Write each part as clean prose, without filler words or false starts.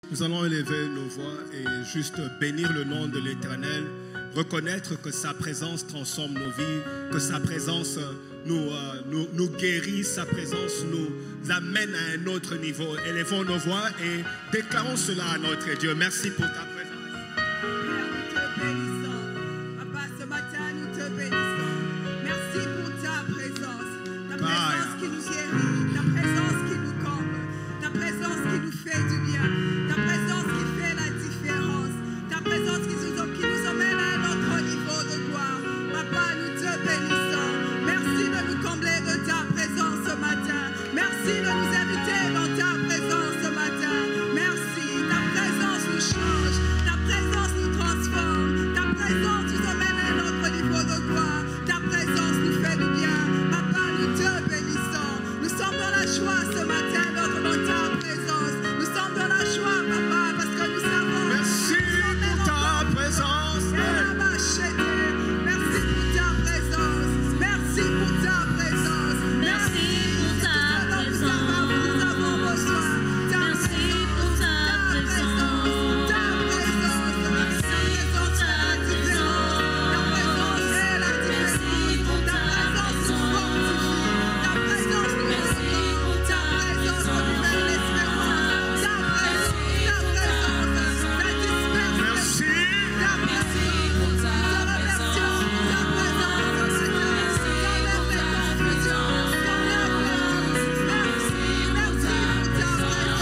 Nous allons élever nos voix et juste bénir le nom de l'Éternel, reconnaître que sa présence transforme nos vies, que sa présence nous guérit, sa présence nous amène à un autre niveau. Élevons nos voix et déclarons cela à notre Dieu. Merci pour ta présence. Papa, ce matin, nous te bénissons. Merci pour ta présence qui nous guérit, ta présence qui nous comble, ta présence qui nous fait du bien, ta présence qui fait la différence, ta présence qui nous emmène à un autre niveau de gloire. Papa, nous te bénissons. Merci de nous combler de ta présence ce matin. Merci de nous inviter dans ta présence ce matin. Merci. Ta présence nous change, ta présence nous transforme, ta présence nous emmène à un autre niveau de gloire, ta présence nous fait du bien. Papa, nous te bénissons. Nous sommes dans la joie ce matin dans ta présence. Nous sommes dans la joie, papa, parce que nous savons. Merci pour ta présence. Merci pour ta présence. Merci pour ta présence. Merci pour ta présence. Nous avons besoin. Merci pour ta présence. Ta présence. Merci pour ta présence. Ta présence est la différence. Ta présence nous fortifie. Ta présence nous restaure. Ta présence nous nouvelle l'espérance. Ta présence la disperse. Merci. Ta présence pour ta présence. Ta présence, Seigneur. Enlève les confusions. Enlève les doutes. Merci pour ta présence.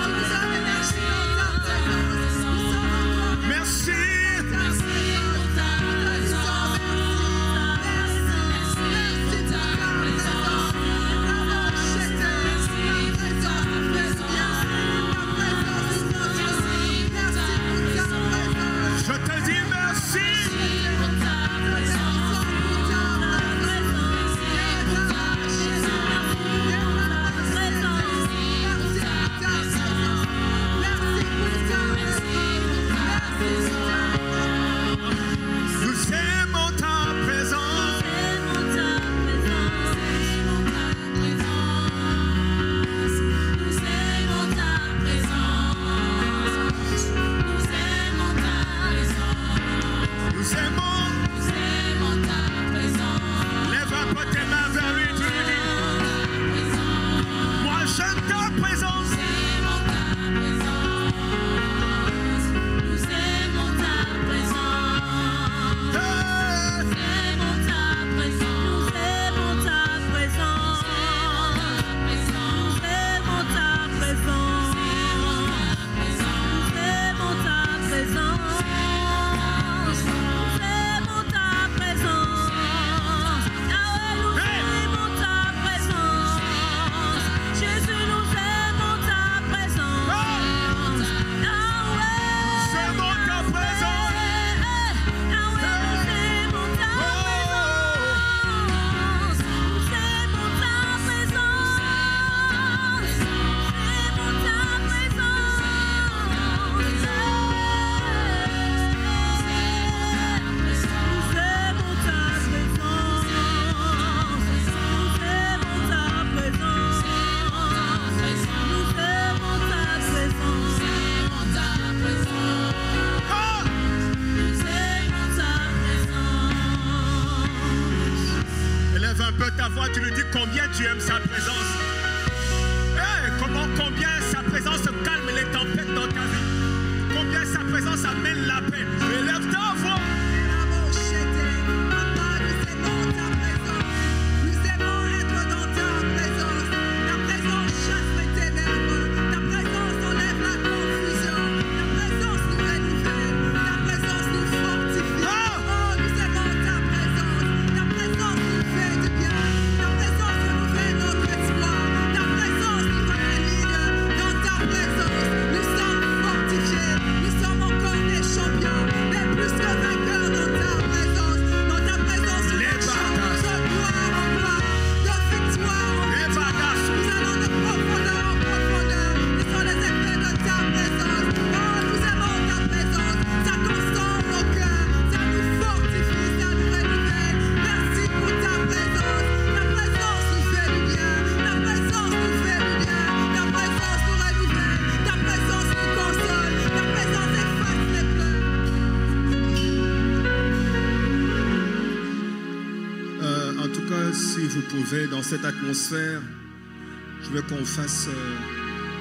Tu nous as émergé dans ta présence. Nous sommes encore Merci. merci pour ta présence. Merci pour ta présence. Je te dis merci. Nous aimons ta présence. Nous aimons. Lève un peu tes mains vers lui, tu lui dis. Moi j'aime ta présence. Élève un peu ta voix, tu lui dis combien tu aimes sa présence. Combien sa présence calme les tempêtes dans ta vie. Combien sa présence amène la paix. Élève ta voix. Papa, nous aimons ta présence. Nous aimons être dans ta présence. Ta présence chasse les ténèbres. Ta présence enlève la confusion. Ta présence nous renouvelle. Ta présence nous fortifie. Oh, nous aimons ta présence. Ta présence nous fait du bien. Ta présence renouvelle notre espoir. Ta présence nous rend dans ta présence. Nous sommes fortifiés. Nous sommes encore des champions. pouvez, dans cette atmosphère, je veux qu'on fasse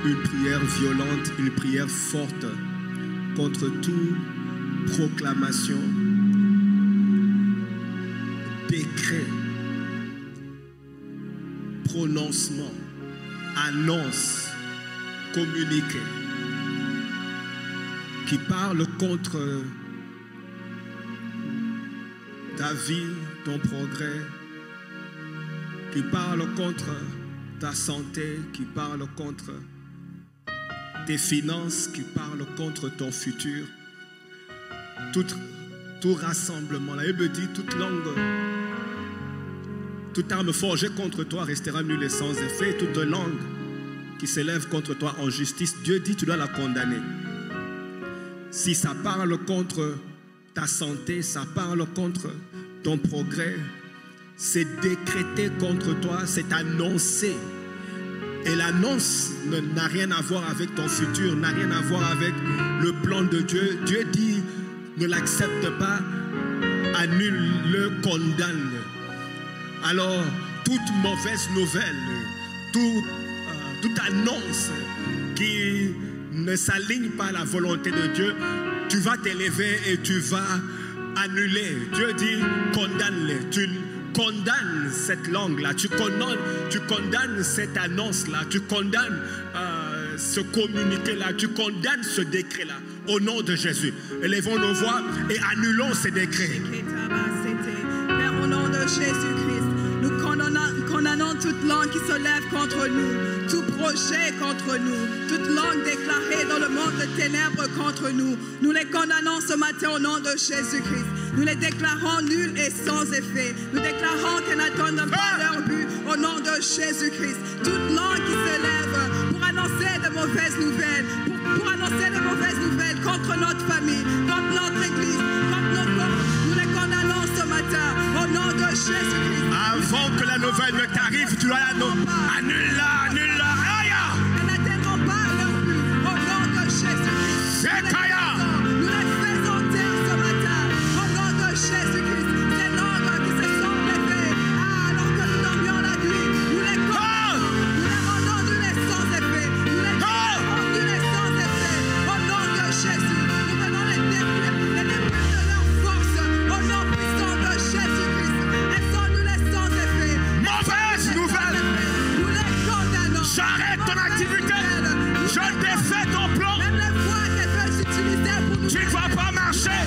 une prière violente, une prière forte contre toute proclamation, décret, prononcement, annonce, communiqué, qui parle contre ta vie, ton progrès, qui parle contre ta santé, qui parle contre tes finances, qui parle contre ton futur. Tout rassemblement, la Bible dit, toute langue, toute arme forgée contre toi restera nulle et sans effet. Toute langue qui s'élève contre toi en justice, Dieu dit, tu dois la condamner. Si ça parle contre ta santé, ça parle contre ton progrès, c'est décrété contre toi, c'est annoncé. Et l'annonce n'a rien à voir avec ton futur, n'a rien à voir avec le plan de Dieu. Dieu dit, ne l'accepte pas, annule-le, condamne. Alors, toute mauvaise nouvelle, toute annonce qui ne s'aligne pas à la volonté de Dieu, tu vas t'élever et tu vas annuler. Dieu dit, condamne-les. Tu condamnes cette langue-là, tu condamnes cette annonce-là, tu condamnes ce communiqué-là, tu condamnes ce décret-là, au nom de Jésus. Élevons nos voix et annulons ces décrets. Père, au nom de Jésus-Christ, nous condamnons toute langue qui se lève contre nous, tout projet contre nous, toute langue déclarée dans le monde de ténèbres contre nous. Nous les condamnons ce matin au nom de Jésus-Christ. Nous les déclarons nuls et sans effet. Nous déclarons qu'elles n'atteignent pas leur but au nom de Jésus-Christ. Toute langue qui se lève pour annoncer de mauvaises nouvelles, pour annoncer de mauvaises nouvelles contre notre famille, contre notre église, contre nos corps, nous les condamnons ce matin au nom de Jésus-Christ. Avant que la nouvelle ne t'arrive, tu dois l'annoncer. Annule-la, annule-la. Elles n'atteindront pas leur but au nom de Jésus-Christ. Nous les faisons taire ce matin au nom de Jésus-Christ. Ces langues qui se sont levées alors que nous dormions la nuit, nous les condamnons, nous les rendons nuls et sans effet. Nous les rendons nuls et sans effet au nom de Jésus. Nous venons les détruire de leur force au nom puissant de Jésus-Christ. Elles sont nuls et sans effet. Mauvaise nouvelle. Nous les condamnons. J'arrête ton activité. Je défais ton plan. Même les voies qu'elles veulent utiliser pour nous. Tu ne vas pas marcher.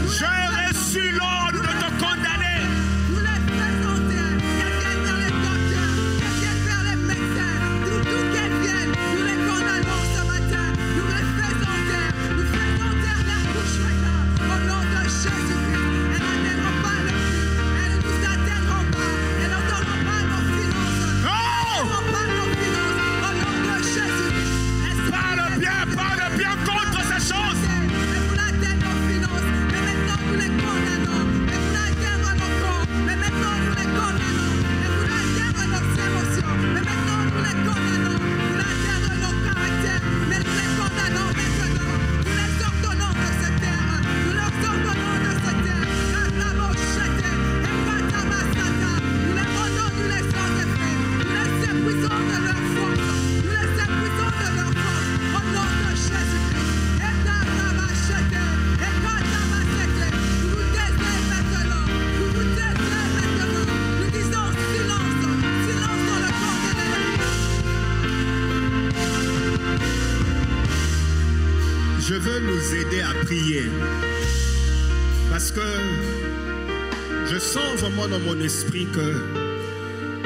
J'ai reçu l'ordre de te condamner. Nous les faisons taire. Qu'elles viennent vers les docteurs, qu'elles viennent vers les médecins, d'où qu'elles viennent, nous les condamnons ce matin. Nous les faisons taire. Nous faisons taire leur bouche maintenant. Au nom de Jésus-Christ. Elles n'atteindront pas le but. Elles ne nous atteindront pas. Elles n'entendront pas nos finances. Elles n'entendront pas nos finances. Au nom de Jésus-Christ. Parle bien contre ces choses. Mais vous l'atteindre nos finances. Mais maintenant nous les condamnons. Mais vous l'atteindre nos corps. Mais maintenant nous les condamnons. Mais vous l'atteindre nos émotions. Mais maintenant nous les condamnons. Vous l'atteindre nos caractères. Mais nous les condamnons maintenant. Nous les ordonnons de se taire. Nous leur ordonnons de se taire. Nous les rendons nuls et sans effet. Nous les épuisons de leur force. Nous les épuisons de leur force. Au nom de Jésus-Christ. Nous vous taisons maintenant. Nous vous taisons maintenant. Nous disons silence. Silence dans le corps de l'ennemi. Je veux nous aider à prier. Parce que je sens vraiment dans mon esprit que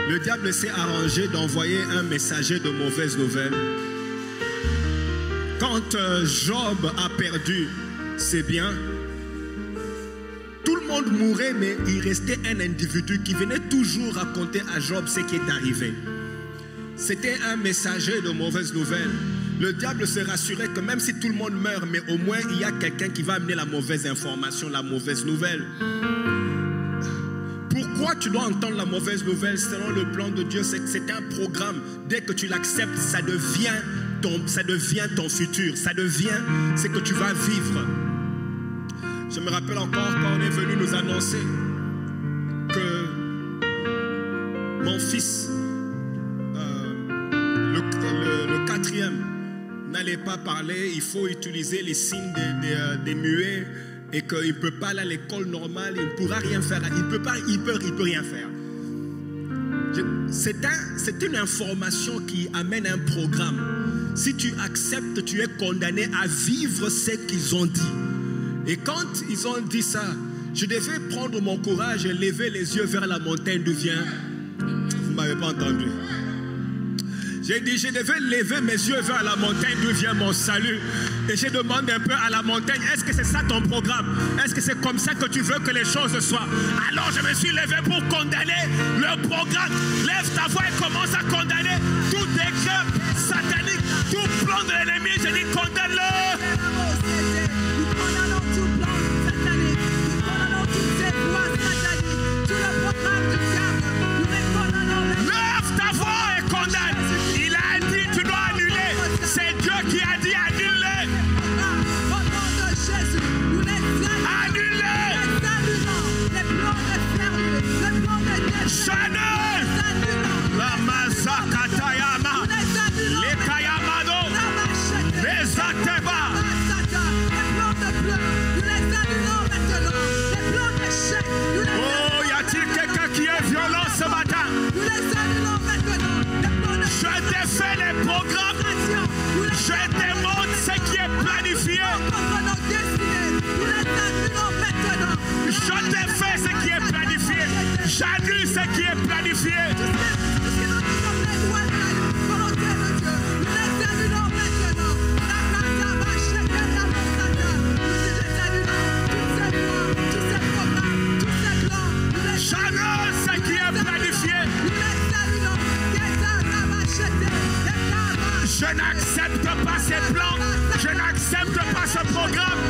le diable s'est arrangé d'envoyer un messager de mauvaises nouvelles. Quand Job a perdu ses biens, tout le monde mourait, mais il restait un individu qui venait toujours raconter à Job ce qui est arrivé. C'était un messager de mauvaises nouvelles. Le diable se rassurait que même si tout le monde meurt, mais au moins il y a quelqu'un qui va amener la mauvaise information, la mauvaise nouvelle. Pourquoi tu dois entendre la mauvaise nouvelle selon le plan de Dieu? C'est un programme. Dès que tu l'acceptes, ça devient ton futur. Ça devient ce que tu vas vivre. Je me rappelle encore quand on est venu nous annoncer que mon fils, le quatrième, n'allait pas parler, il faut utiliser les signes des muets et qu'il ne peut pas aller à l'école normale, il ne pourra rien faire, il peut rien faire. C'est une information qui amène un programme. Si tu acceptes, tu es condamné à vivre ce qu'ils ont dit. Et quand ils ont dit ça, je devais prendre mon courage et lever les yeux vers la montagne d'où vient. Vous ne m'avez pas entendu. J'ai dit, je devais lever mes yeux vers la montagne d'où vient mon salut. Et je demande un peu à la montagne, est-ce que c'est ça ton programme? Est-ce que c'est comme ça que tu veux que les choses soient? Alors je me suis levé pour condamner le programme. Lève ta voix et commence à condamner tout décret satanique, tout plan de l'ennemi. Je dis, condamne-le. Nous condamnons tout plan satanique. Nous condamnons toutes ces voies sataniques. Tout le programme du diable. Nous les condamnons. Lève ta voix et condamne. Il a dit, tu dois annuler. C'est Dieu qui a dit, annule-les. Au nom de Jésus, nous les annulons. Les plans de fermiers, les plans de Chanel. La Mazakatayama. Les Kayamado. Les Ateba. Oh, y a-t-il quelqu'un qui est violent ce matin? Je défais les programmes. Je démonte ce qui est planifié. Je défais ce qui est planifié. J'annule ce qui est planifié. J'annule ce qui est planifié. Je n'accepte pas ces plans. Je n'accepte pas ce programme.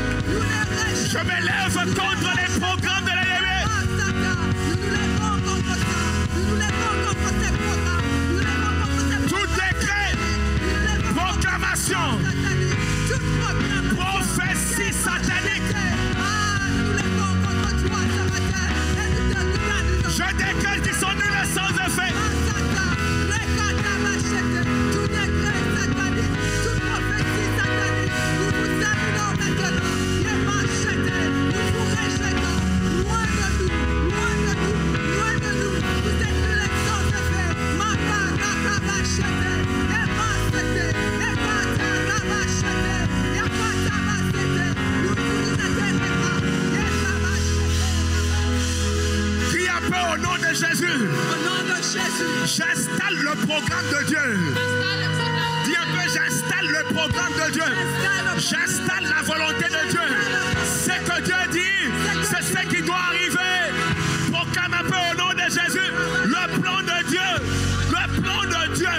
Je me lève contre les programmes de l'ennemi. Tout décret, proclamation, prophétie satanique. Je décrète qu'ils sont nuls et sans effet. Tout décret satanique, toute prophétie satanique, nous vous annulons maintenant. Les machetés, nous vous rejetons. Loin de nous, loin de nous, loin de nous. Vous êtes nuls et sans effet. Maka, machete, et machete, et mata, machete, et mata, machete. Nous vous attendez pas. Et machete. Crie un peu au nom de Jésus. Au nom de Jésus. J'installe le programme de Dieu. Dis un peu, j'installe le programme de Dieu. J'installe la volonté de Dieu. Ce que Dieu dit, c'est ce qui doit arriver. Proclame un peu au nom de Jésus le plan de Dieu. Le plan de Dieu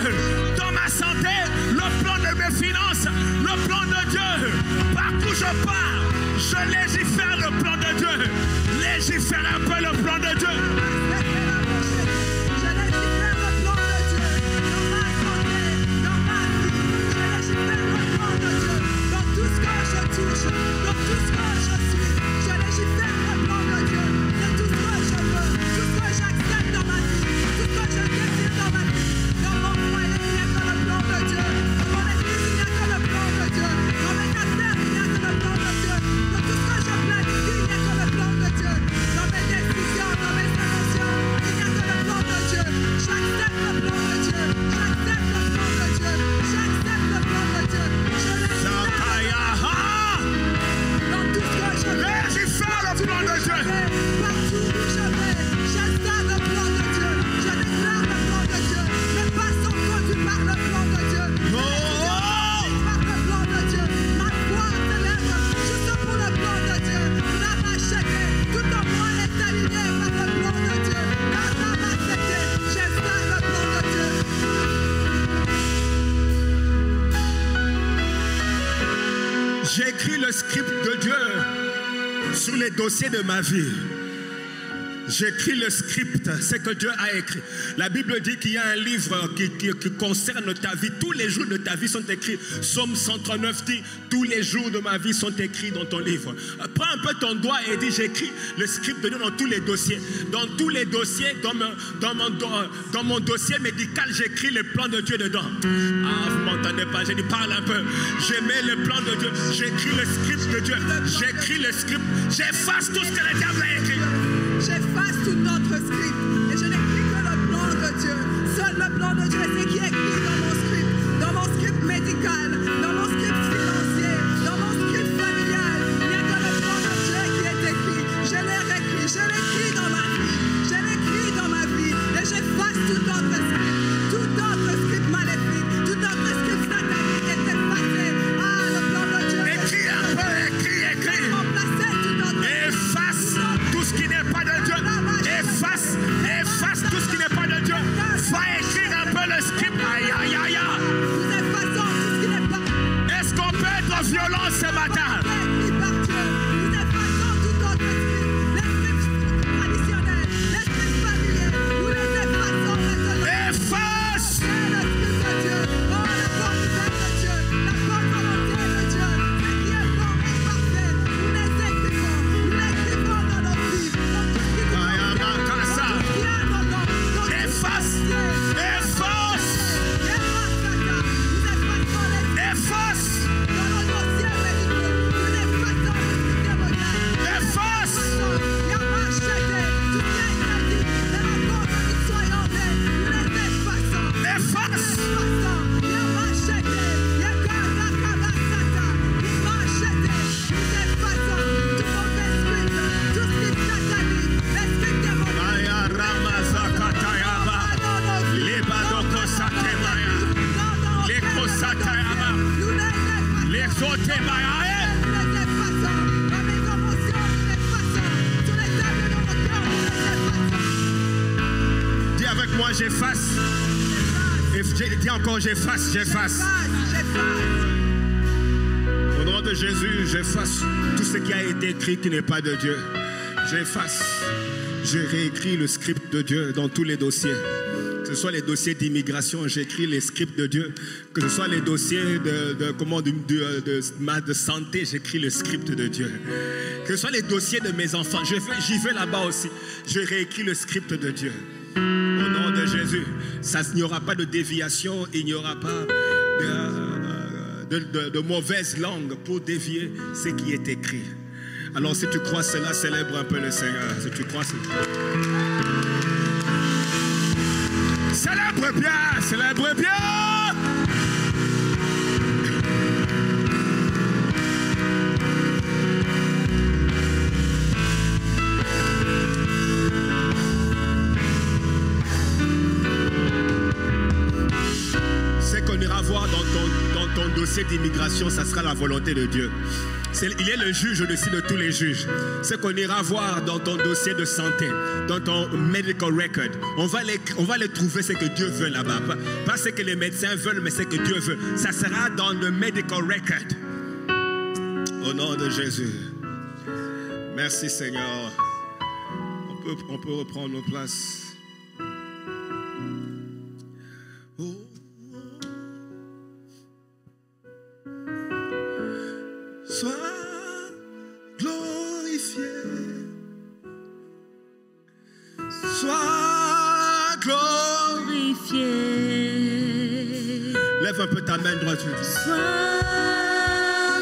dans ma santé, le plan de mes finances, le plan de Dieu. Partout je pars, je légifère le plan de Dieu. Légifère un peu le plan de Dieu. J'écris le script de Dieu sur les dossiers de ma vie. J'écris le script, c'est que Dieu a écrit. La Bible dit qu'il y a un livre qui concerne ta vie. Tous les jours de ta vie sont écrits. Psaume 139 dit, tous les jours de ma vie sont écrits dans ton livre. Prends un peu ton doigt et dis, j'écris le script de Dieu dans tous les dossiers. Dans tous les dossiers, dans mon dossier médical, j'écris le plan de Dieu dedans. Ah, vous m'entendez pas, j'ai dit, parle un peu. Je mets le plan de Dieu, j'écris le script de Dieu. J'écris le script, j'efface tout ce que le diable a écrit. J'efface tout notre script et je n'écris que le plan de Dieu. Seul le plan de Dieu, c'est qui est écrit dans mon script médical, dans mon script financier, dans mon script familial. Il n'y a que le plan de Dieu qui est écrit. Je l'ai réécrit, je l'écris dans ma vie. Je l'écris dans ma vie et j'efface tout autre script maléfique, tout autre script satanique est effacé. Ah, le plan de Dieu. Écris un peu, écris. Remplacer tout autre. Efface tout ce qui n'est pas de Dieu. Efface tout ce qui n'est pas de Dieu. Va écrire un peu le script. Aïe, aïe, aïe. Nous effaçons tout ce qui n'est pas. Est-ce qu'on peut être violent ce matin? Écrit par Dieu. Nous effaçons tout autre script. Les scripts traditionnels, les scripts familiers. Nous les effaçons maintenant. Efface. C'est le script de Dieu. Oh, la volonté de Dieu. La volonté de Dieu. Ce qui est bon et parfait. Nous les écrivons. Nous l'écrivons dans nos vies. Dans tout ce qui nous Efface. Dis avec moi, j'efface. Dis encore, j'efface. Au nom de Jésus, j'efface tout ce qui a été écrit qui n'est pas de Dieu. J'efface. Je réécris le script de Dieu dans tous les dossiers. Que ce soit les dossiers d'immigration, j'écris les scripts de Dieu. Que ce soit les dossiers de santé, j'écris le script de Dieu. Que ce soit les dossiers de mes enfants, j'y vais là-bas aussi. Je réécris le script de Dieu. Au nom de Jésus, il n'y aura pas de déviation, il n'y aura pas de mauvaise langue pour dévier ce qui est écrit. Alors si tu crois cela, célèbre un peu le Seigneur. Si tu crois cela. Célèbre bien, célèbre bien. Ce qu'on ira voir dans ton dossier d'immigration, ça sera la volonté de Dieu. Il est le juge au-dessus de tous les juges. Ce qu'on ira voir dans ton dossier de santé, dans ton medical record, on va les trouver ce que Dieu veut là-bas. Pas ce que les médecins veulent, mais ce que Dieu veut. Ça sera dans le medical record. Au nom de Jésus. Merci Seigneur. On peut reprendre nos places. Sois glorifié, sois glorifié. Lève un peu ta main droite. Sois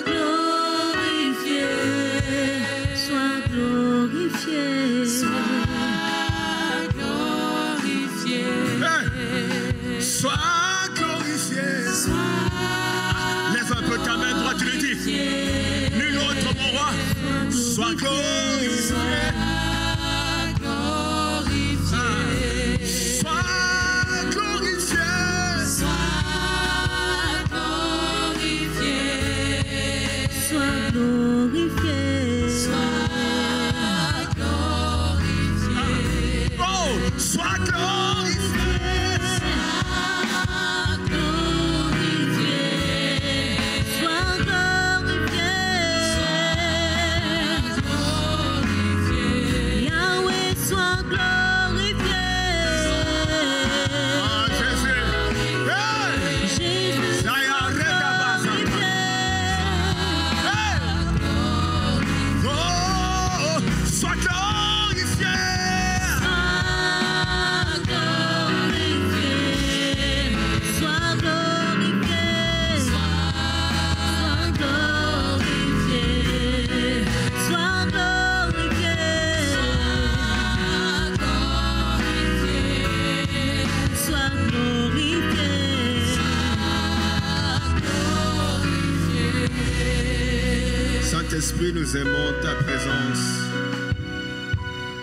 glorifié, sois glorifié, sois glorifié, hey. Sois glorifié. Lève un peu ta main droite, tu lui dis. Nul autre, mon roi, sois glorifié. Yahweh, sois Saint-Esprit, nous aimons ta présence.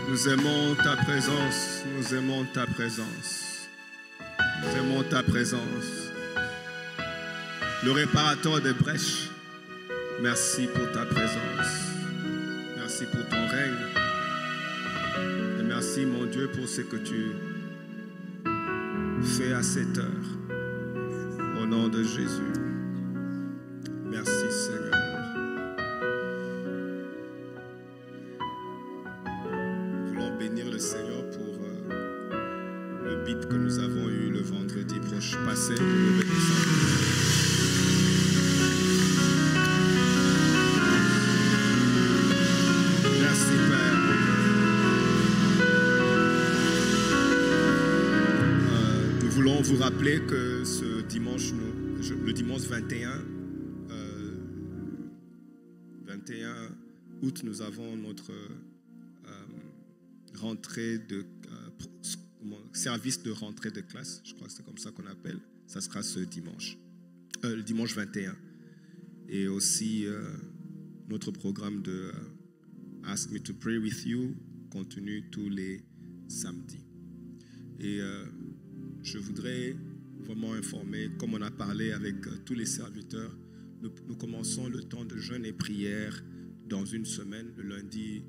Nous aimons ta présence. Nous aimons ta présence. Nous aimons ta présence. Le réparateur des brèches, merci pour ta présence. Merci pour ton règne. Et merci, mon Dieu, pour ce que tu fais à cette heure. Au nom de Jésus. Merci, Seigneur. Nous voulons bénir le Seigneur pour le beat que nous avons eu le vendredi prochain passé. Nous bénissons. Merci, Père. Nous voulons vous rappeler que ce dimanche, le dimanche 21 août, nous avons notre rentrée de service de rentrée de classe. Je crois que c'est comme ça qu'on appelle. Ça sera ce dimanche, le dimanche 21. Et aussi notre programme de Ask Me to Pray with You continue tous les samedis. Et je voudrais vraiment informer, comme on a parlé avec tous les serviteurs, nous commençons le temps de jeûne et prière dans une semaine, le lundi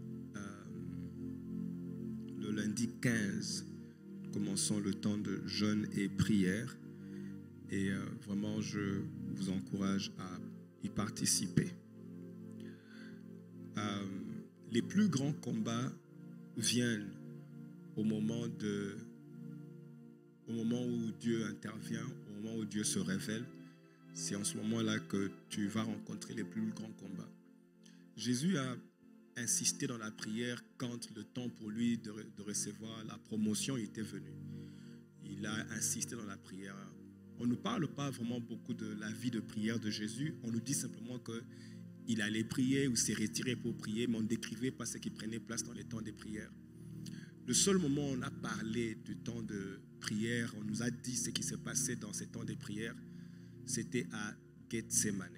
15. Nous commençons le temps de jeûne et prière. Et vraiment, je vous encourage à y participer. Les plus grands combats viennent au moment où Dieu intervient, au moment où Dieu se révèle. C'est en ce moment-là que tu vas rencontrer les plus grands combats. Jésus a insisté dans la prière quand le temps pour lui de recevoir la promotion était venu. Il a insisté dans la prière. On ne nous parle pas vraiment beaucoup de la vie de prière de Jésus. On nous dit simplement qu'il allait prier ou s'est retiré pour prier, mais on ne décrivait pas ce qui prenait place dans les temps de prière. Le seul moment où on a parlé du temps de prière, on nous a dit ce qui s'est passé dans ces temps de prière, c'était à Gethsemane.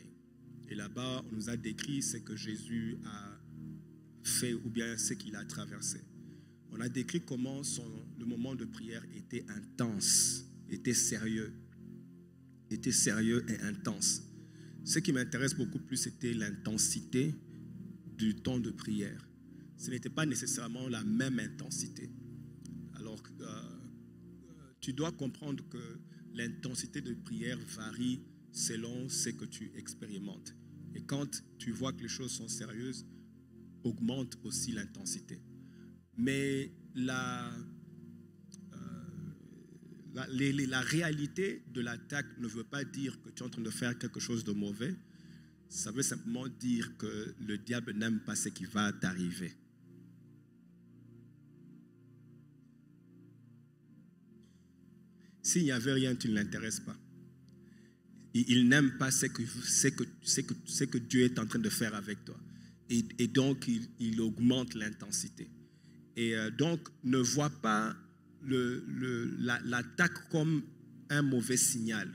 Et là-bas, on nous a décrit ce que Jésus a fait ou bien ce qu'il a traversé. On a décrit comment le moment de prière était intense, était sérieux et intense. Ce qui m'intéresse beaucoup plus, c'était l'intensité du temps de prière. Ce n'était pas nécessairement la même intensité. Alors, tu dois comprendre que l'intensité de prière varie selon ce que tu expérimentes. Et quand tu vois que les choses sont sérieuses, augmente aussi l'intensité. Mais la réalité de l'attaque ne veut pas dire que tu es en train de faire quelque chose de mauvais. Ça veut simplement dire que le diable n'aime pas ce qui va t'arriver. S'il n'y avait rien, tu ne l'intéresses pas. Il n'aime pas ce que Dieu est en train de faire avec toi. Et donc, il augmente l'intensité. Et donc, ne vois pas l'attaque comme un mauvais signal.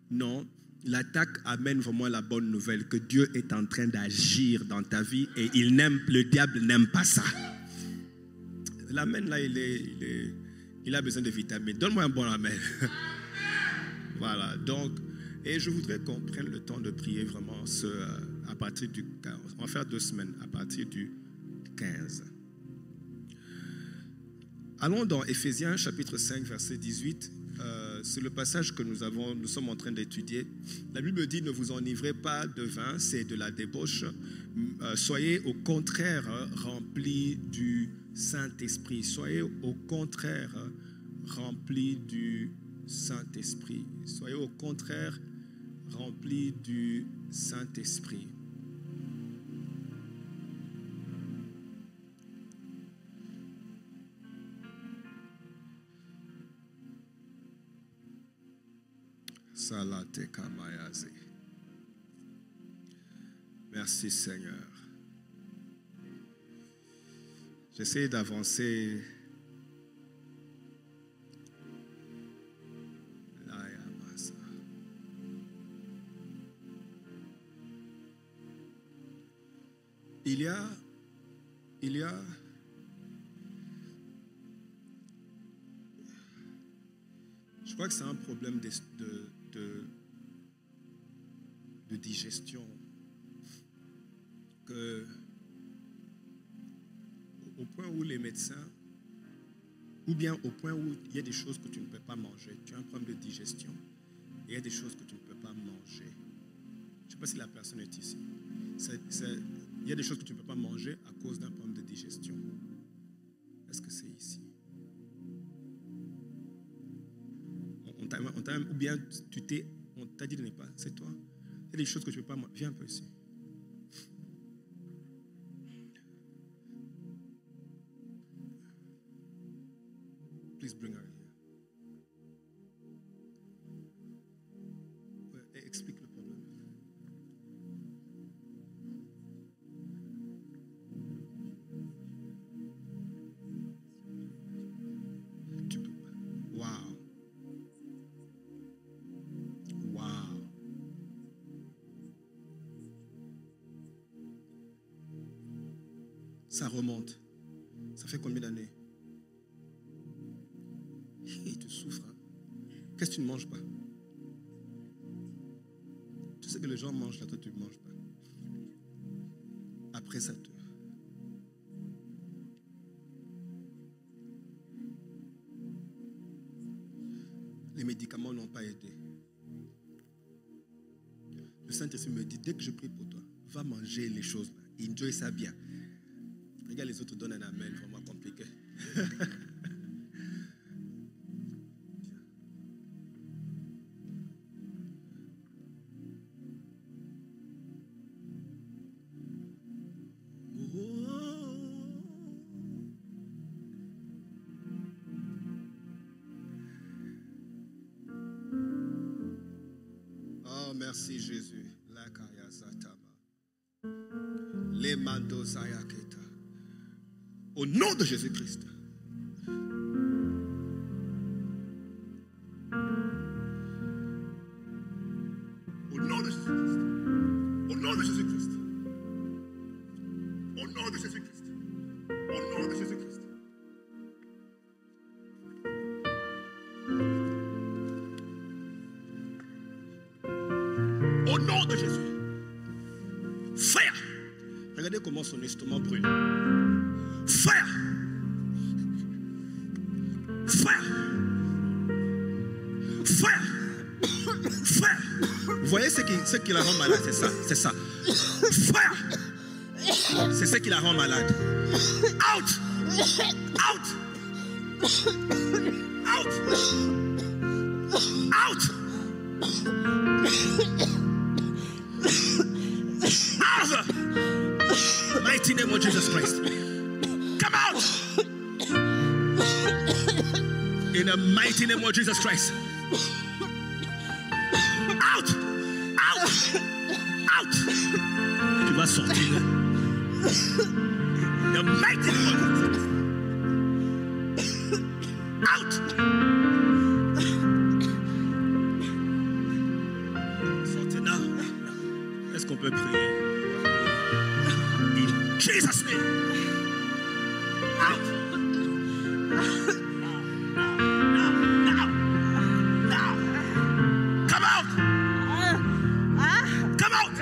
Non, l'attaque amène vraiment la bonne nouvelle, que Dieu est en train d'agir dans ta vie et le diable n'aime pas ça. L'amen, là, il a besoin de vitamines. Donne-moi un bon amen. Voilà, donc, et je voudrais qu'on prenne le temps de prier vraiment à partir du 15. On va faire 2 semaines, à partir du 15. Allons dans Éphésiens chapitre 5, verset 18. C'est le passage que nous sommes en train d'étudier. La Bible dit, ne vous enivrez pas de vin, c'est de la débauche. Soyez au contraire remplis du Saint-Esprit. Soyez au contraire remplis du Saint-Esprit. Soyez au contraire remplis du Saint-Esprit. Salate Kamayaze. Merci Seigneur. J'essaie d'avancer. Il y a je crois que c'est un problème de digestion. Au point où les médecins, ou bien au point où il y a des choses que tu ne peux pas manger, tu as un problème de digestion, et il y a des choses que tu ne peux pas manger. Je ne sais pas si la personne est ici. Il y a des choses que tu ne peux pas manger à cause d'un problème de digestion. Est-ce que c'est ici? Ou bien on t'a dit de ne pas, c'est toi. Il y a des choses que tu ne peux pas manger. Viens un peu ici. Please bring her here. Ouais, explique le problème. Tu peux pas. Wow. Ça remonte. Ça fait combien d'années? Et tu souffres. Hein? Qu'est-ce que tu ne manges pas? Tu sais que les gens mangent là, toi tu ne manges pas. Après ça te... Les médicaments n'ont pas aidé. Le Saint-Esprit me dit, dès que je prie pour toi, va manger les choses là. Enjoy ça bien. Regarde, les autres donnent un amen vraiment compliqué. Oh, merci Jésus. La kaya satama. Les mandos ayaketa. Au nom de Jésus-Christ. Au nom de Jésus-Christ. Au nom de Jésus-Christ. Au nom de Jésus-Christ. Au nom de Jésus-Christ. Au nom de Jésus. Frère. Regardez comment son estomac brûle. Frère. Frère. Frère. Frère. Vous voyez ce qui la rend malade, c'est ça. C'est ça. Frère. C'est ce qui la rend malade. Out. Out. Out. Out. Out. Mighty name of Jesus Christ. Come out. In the mighty name of Jesus Christ. Out. Out. Out. Tu vas sortir. The mighty name of Jesus. Out. Sortez now. Est-ce qu'on peut prier? In Jesus' name. Out. Now. Come out. Come out.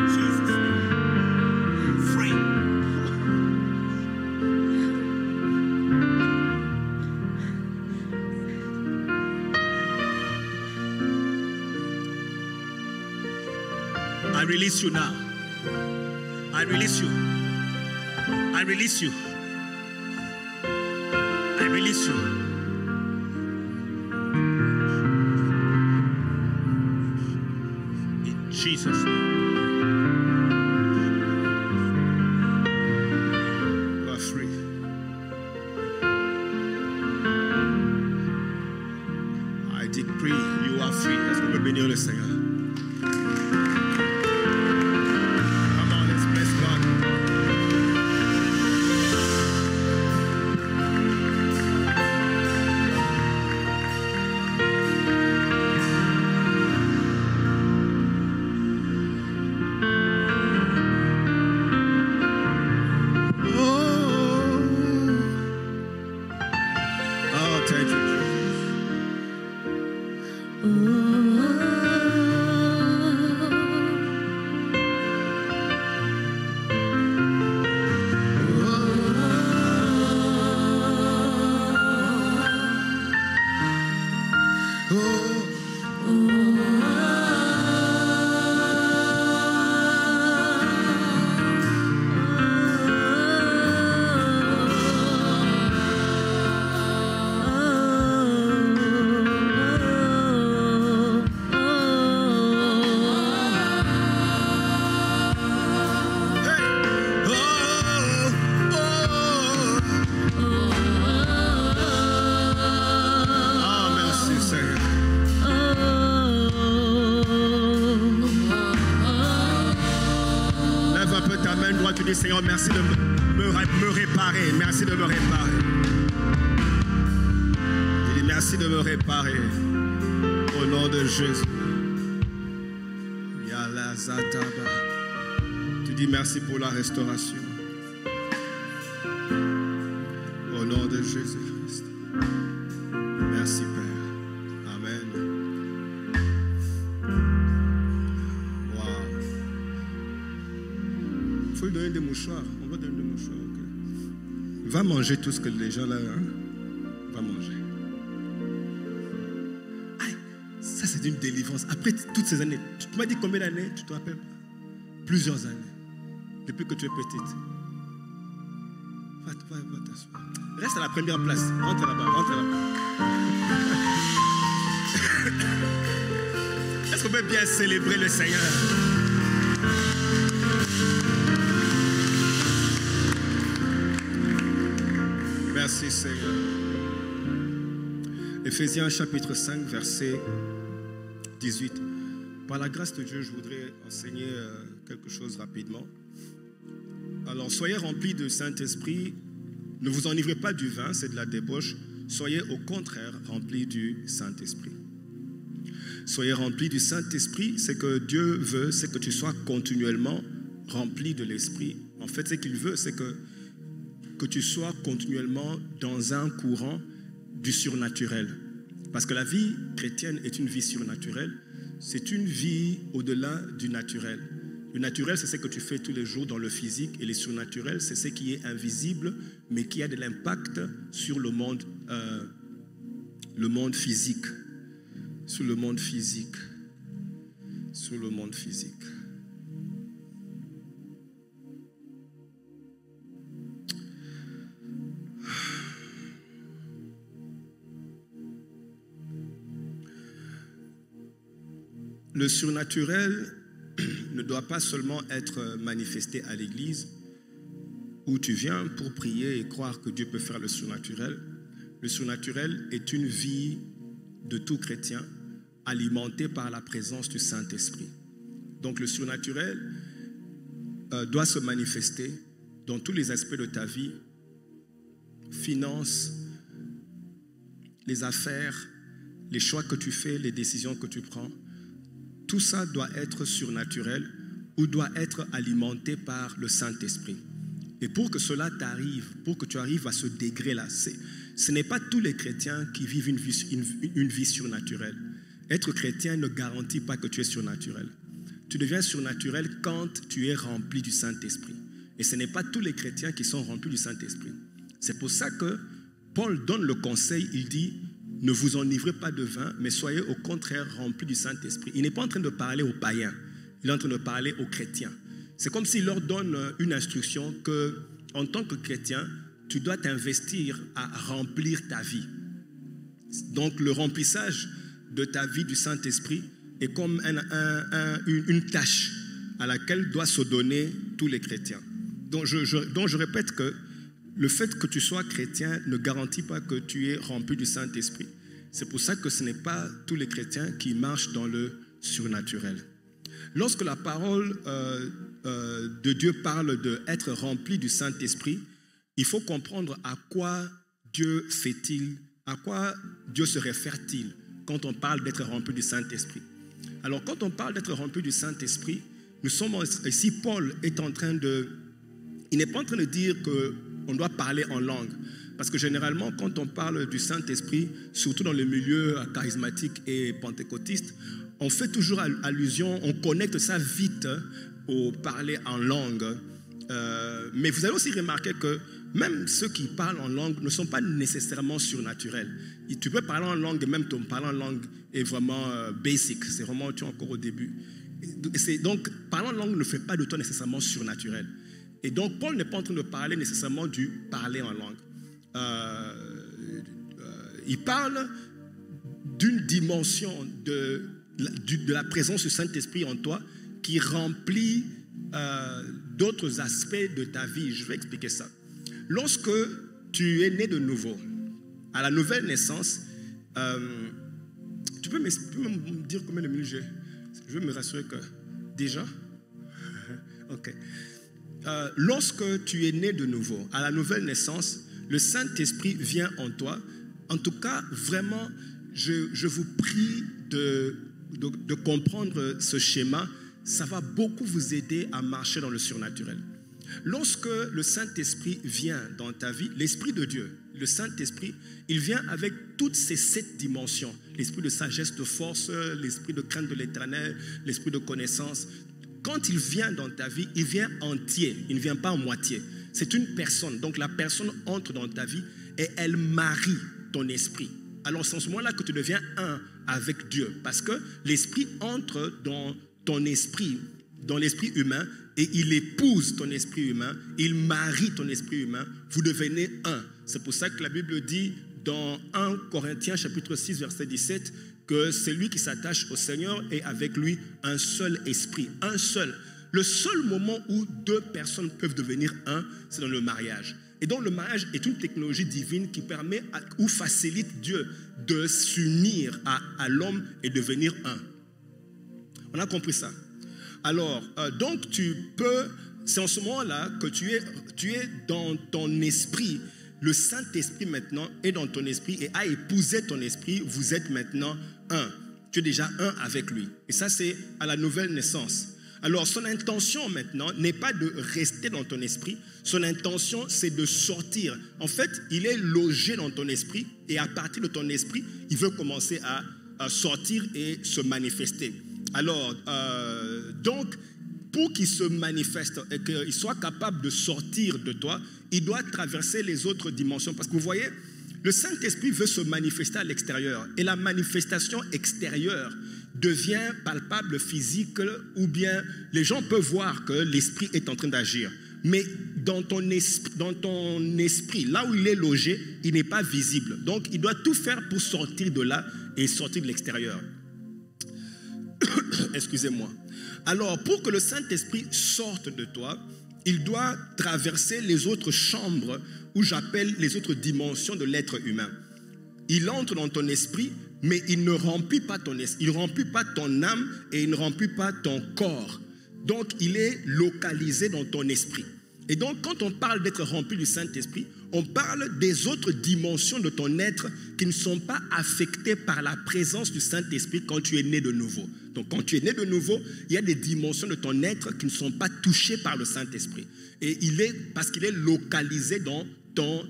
Jesus. Free. I release you now. I release you. I release you. I release you. In Jesus' name. You are free. I decree you are free. Est-ce qu'on peut bénir le Seigneur? Seigneur, merci de me réparer. Merci de me réparer. Je dis merci de me réparer. Au nom de Jésus. Tu dis merci pour la restauration. Au nom de Jésus-Christ. Merci Père. Amen. Il faut lui donner des mouchoirs. On va donner des mouchoirs. Okay. Va manger tout ce que les gens là. Hein? Va manger. Aïe, ça c'est une délivrance. Après toutes ces années, tu m'as dit combien d'années? Tu te rappelles? Plusieurs années. Depuis que tu es petite. Va t'asseoir. Reste à la première place. Rentre là-bas. Rentre là-bas. Est-ce qu'on peut bien célébrer le Seigneur? Merci Seigneur. Éphésiens chapitre 5 verset 18. Par la grâce de Dieu, je voudrais enseigner quelque chose rapidement. Alors soyez remplis du Saint-Esprit. Ne vous enivrez pas du vin, c'est de la débauche. Soyez au contraire remplis du Saint-Esprit. Soyez remplis du Saint-Esprit. Ce que Dieu veut, c'est que tu sois continuellement rempli de l'Esprit. En fait, ce qu'il veut, c'est que tu sois continuellement dans un courant du surnaturel. Parce que la vie chrétienne est une vie surnaturelle. C'est une vie au-delà du naturel. Le naturel, c'est ce que tu fais tous les jours dans le physique. Et le surnaturel, c'est ce qui est invisible, mais qui a de l'impact sur le monde physique. Sur le monde physique. Sur le monde physique. Le surnaturel ne doit pas seulement être manifesté à l'église où tu viens pour prier et croire que Dieu peut faire le surnaturel. Le surnaturel est une vie de tout chrétien alimentée par la présence du Saint-Esprit. Donc le surnaturel doit se manifester dans tous les aspects de ta vie, finances, les affaires, les choix que tu fais, les décisions que tu prends. Tout ça doit être surnaturel ou doit être alimenté par le Saint-Esprit. Et pour que cela t'arrive, pour que tu arrives à ce degré-là, ce n'est pas tous les chrétiens qui vivent une vie surnaturelle. Être chrétien ne garantit pas que tu es surnaturel. Tu deviens surnaturel quand tu es rempli du Saint-Esprit. Et ce n'est pas tous les chrétiens qui sont remplis du Saint-Esprit. C'est pour ça que Paul donne le conseil, il dit: ne vous enivrez pas de vin, mais soyez au contraire remplis du Saint-Esprit. Il n'est pas en train de parler aux païens, il est en train de parler aux chrétiens. C'est comme s'il leur donne une instruction que, en tant que chrétien, tu dois t'investir à remplir ta vie. Donc le remplissage de ta vie du Saint-Esprit est comme une tâche à laquelle doivent se donner tous les chrétiens. Donc je répète que le fait que tu sois chrétien ne garantit pas que tu es rempli du Saint-Esprit. C'est pour ça que ce n'est pas tous les chrétiens qui marchent dans le surnaturel. Lorsque la parole de Dieu parle d'être rempli du Saint-Esprit, il faut comprendre à quoi Dieu fait-il, à quoi Dieu se réfère-t-il quand on parle d'être rempli du Saint-Esprit. Alors quand on parle d'être rempli du Saint-Esprit, nous sommes ici, Paul est en train de... Il n'est pas en train de dire qu'on doit parler en langue. Parce que généralement, quand on parle du Saint-Esprit, surtout dans le milieu charismatique et pentecôtiste, on fait toujours allusion, on connecte ça vite au parler en langue. Mais vous allez aussi remarquer que même ceux qui parlent en langue ne sont pas nécessairement surnaturels. Tu peux parler en langue, même ton parler en langue est vraiment basic, c'est vraiment, tu es encore au début. Donc, parler en langue ne fait pas de toi nécessairement surnaturel. Et donc, Paul n'est pas en train de parler nécessairement du parler en langue. Il parle d'une dimension de la présence du Saint-Esprit en toi qui remplit d'autres aspects de ta vie. Je vais expliquer ça. Lorsque tu es né de nouveau, à la nouvelle naissance, tu peux me dire combien de minutes j'ai? Je veux me rassurer que déjà. Ok. Lorsque tu es né de nouveau, à la nouvelle naissance, le Saint-Esprit vient en toi. En tout cas, vraiment, je vous prie de comprendre ce schéma. Ça va beaucoup vous aider à marcher dans le surnaturel. Lorsque le Saint-Esprit vient dans ta vie, l'Esprit de Dieu, le Saint-Esprit, il vient avec toutes ces 7 dimensions. L'esprit de sagesse, de force, l'esprit de crainte de l'Éternel, l'esprit de connaissance. Quand il vient dans ta vie, il vient entier, il ne vient pas en moitié. C'est une personne, donc la personne entre dans ta vie et elle marie ton esprit. Alors c'est en ce moment-là que tu deviens un avec Dieu, parce que l'esprit entre dans ton esprit, dans l'esprit humain, et il épouse ton esprit humain, il marie ton esprit humain, vous devenez un. C'est pour ça que la Bible dit dans 1 Corinthiens chapitre 6 verset 17 que celui qui s'attache au Seigneur est avec lui un seul esprit, un seul. Le seul moment où 2 personnes peuvent devenir un, c'est dans le mariage. Et donc le mariage est une technologie divine qui permet ou facilite Dieu de s'unir à l'homme et devenir un. On a compris ça. Alors, donc tu peux, c'est en ce moment-là que tu es dans ton esprit. Le Saint-Esprit maintenant est dans ton esprit et a épousé ton esprit. Vous êtes maintenant un. Tu es déjà un avec lui. Et ça, c'est à la nouvelle naissance. Alors, son intention maintenant n'est pas de rester dans ton esprit. Son intention, c'est de sortir. En fait, il est logé dans ton esprit et à partir de ton esprit, il veut commencer à sortir et se manifester. Alors, donc, pour qu'il se manifeste et qu'il soit capable de sortir de toi, il doit traverser les autres dimensions. Parce que vous voyez, le Saint-Esprit veut se manifester à l'extérieur. Et la manifestation extérieure devient palpable, physique, ou bien les gens peuvent voir que l'Esprit est en train d'agir. Mais dans ton esprit, là où il est logé, il n'est pas visible. Donc, il doit tout faire pour sortir de là et sortir de l'extérieur. Excusez-moi. Alors, pour que le Saint-Esprit sorte de toi, il doit traverser les autres chambres, ou j'appelle les autres dimensions de l'être humain. Il entre dans ton esprit, mais il ne remplit pas ton esprit, il ne remplit pas ton âme et il ne remplit pas ton corps. Donc, il est localisé dans ton esprit. Et donc, quand on parle d'être rempli du Saint-Esprit, on parle des autres dimensions de ton être qui ne sont pas affectées par la présence du Saint-Esprit quand tu es né de nouveau. Donc, quand tu es né de nouveau, il y a des dimensions de ton être qui ne sont pas touchées par le Saint-Esprit. Et parce qu'il est localisé dans ton...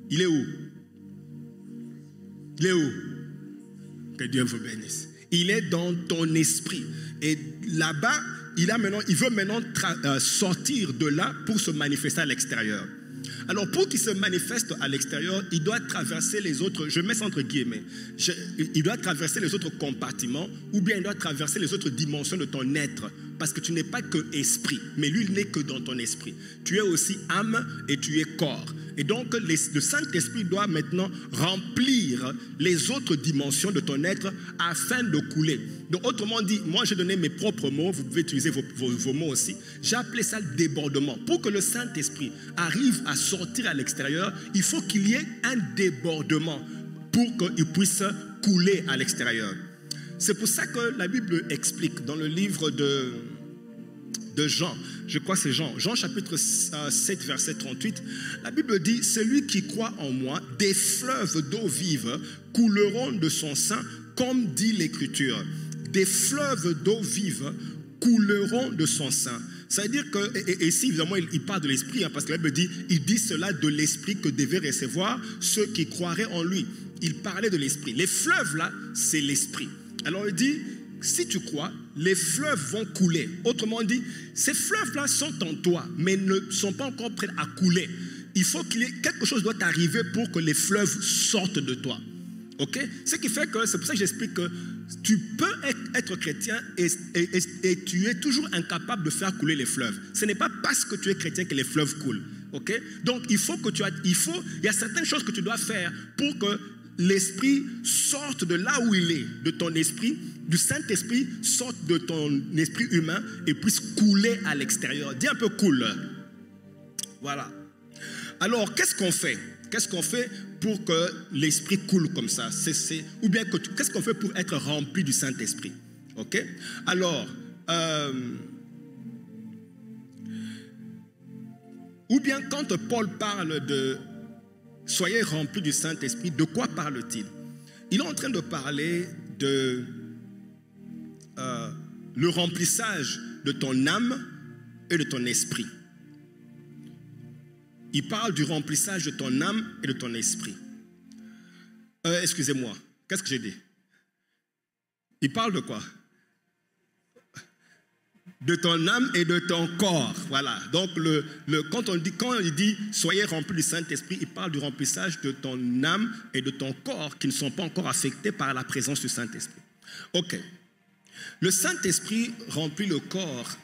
Il est où? Il est où? Que Dieu vous bénisse. Il est dans ton esprit. Et là-bas, il veut maintenant sortir de là pour se manifester à l'extérieur. Alors, pour qu'il se manifeste à l'extérieur, il doit traverser les autres, je mets ça entre guillemets, il doit traverser les autres compartiments ou bien il doit traverser les autres dimensions de ton être. Parce que tu n'es pas que esprit, mais lui, il n'est que dans ton esprit. Tu es aussi âme et tu es corps. Et donc, le Saint-Esprit doit maintenant remplir les autres dimensions de ton être afin de couler. Donc, autrement dit, moi, j'ai donné mes propres mots, vous pouvez utiliser vos mots aussi. J'ai appelé ça le débordement. Pour que le Saint-Esprit arrive à sortir à l'extérieur, il faut qu'il y ait un débordement pour qu'il puisse couler à l'extérieur. C'est pour ça que la Bible explique dans le livre de Jean, je crois que c'est Jean chapitre 7 verset 38, la Bible dit, celui qui croit en moi, des fleuves d'eau vive couleront de son sein, comme dit l'Écriture. Des fleuves d'eau vive couleront de son sein. Ça veut dire que, et ici évidemment il parle de l'esprit, parce que la Bible dit, il dit cela de l'esprit que devaient recevoir ceux qui croiraient en lui. Il parlait de l'esprit. Les fleuves là, c'est l'esprit. Alors il dit, si tu crois, les fleuves vont couler. Autrement dit, ces fleuves là sont en toi, mais ne sont pas encore prêts à couler. Il faut qu'il y ait quelque chose doit arriver pour que les fleuves sortent de toi. Ok? Ce qui fait que, c'est pour ça que j'explique que tu peux être chrétien et tu es toujours incapable de faire couler les fleuves. Ce n'est pas parce que tu es chrétien que les fleuves coulent. Ok? Donc il y a certaines choses que tu dois faire pour que l'esprit sorte de là où il est, de ton esprit, du Saint-Esprit sorte de ton esprit humain et puisse couler à l'extérieur. Dis un peu cool. Voilà. Alors, qu'est-ce qu'on fait? Qu'est-ce qu'on fait pour que l'esprit coule comme ça? Ou bien, qu'est-ce qu'on fait pour être rempli du Saint-Esprit? Ok? Alors, ou bien quand Paul parle de soyez remplis du Saint-Esprit, de quoi parle-t-il? Il est en train de parler de le remplissage de ton âme et de ton esprit. Il parle du remplissage de ton âme et de ton esprit. Excusez-moi, qu'est-ce que j'ai dit? Il parle de quoi? De ton âme et de ton corps. Voilà. Donc, quand il dit soyez remplis du Saint-Esprit, il parle du remplissage de ton âme et de ton corps qui ne sont pas encore affectés par la présence du Saint-Esprit. Ok. Le Saint-Esprit remplit le corps.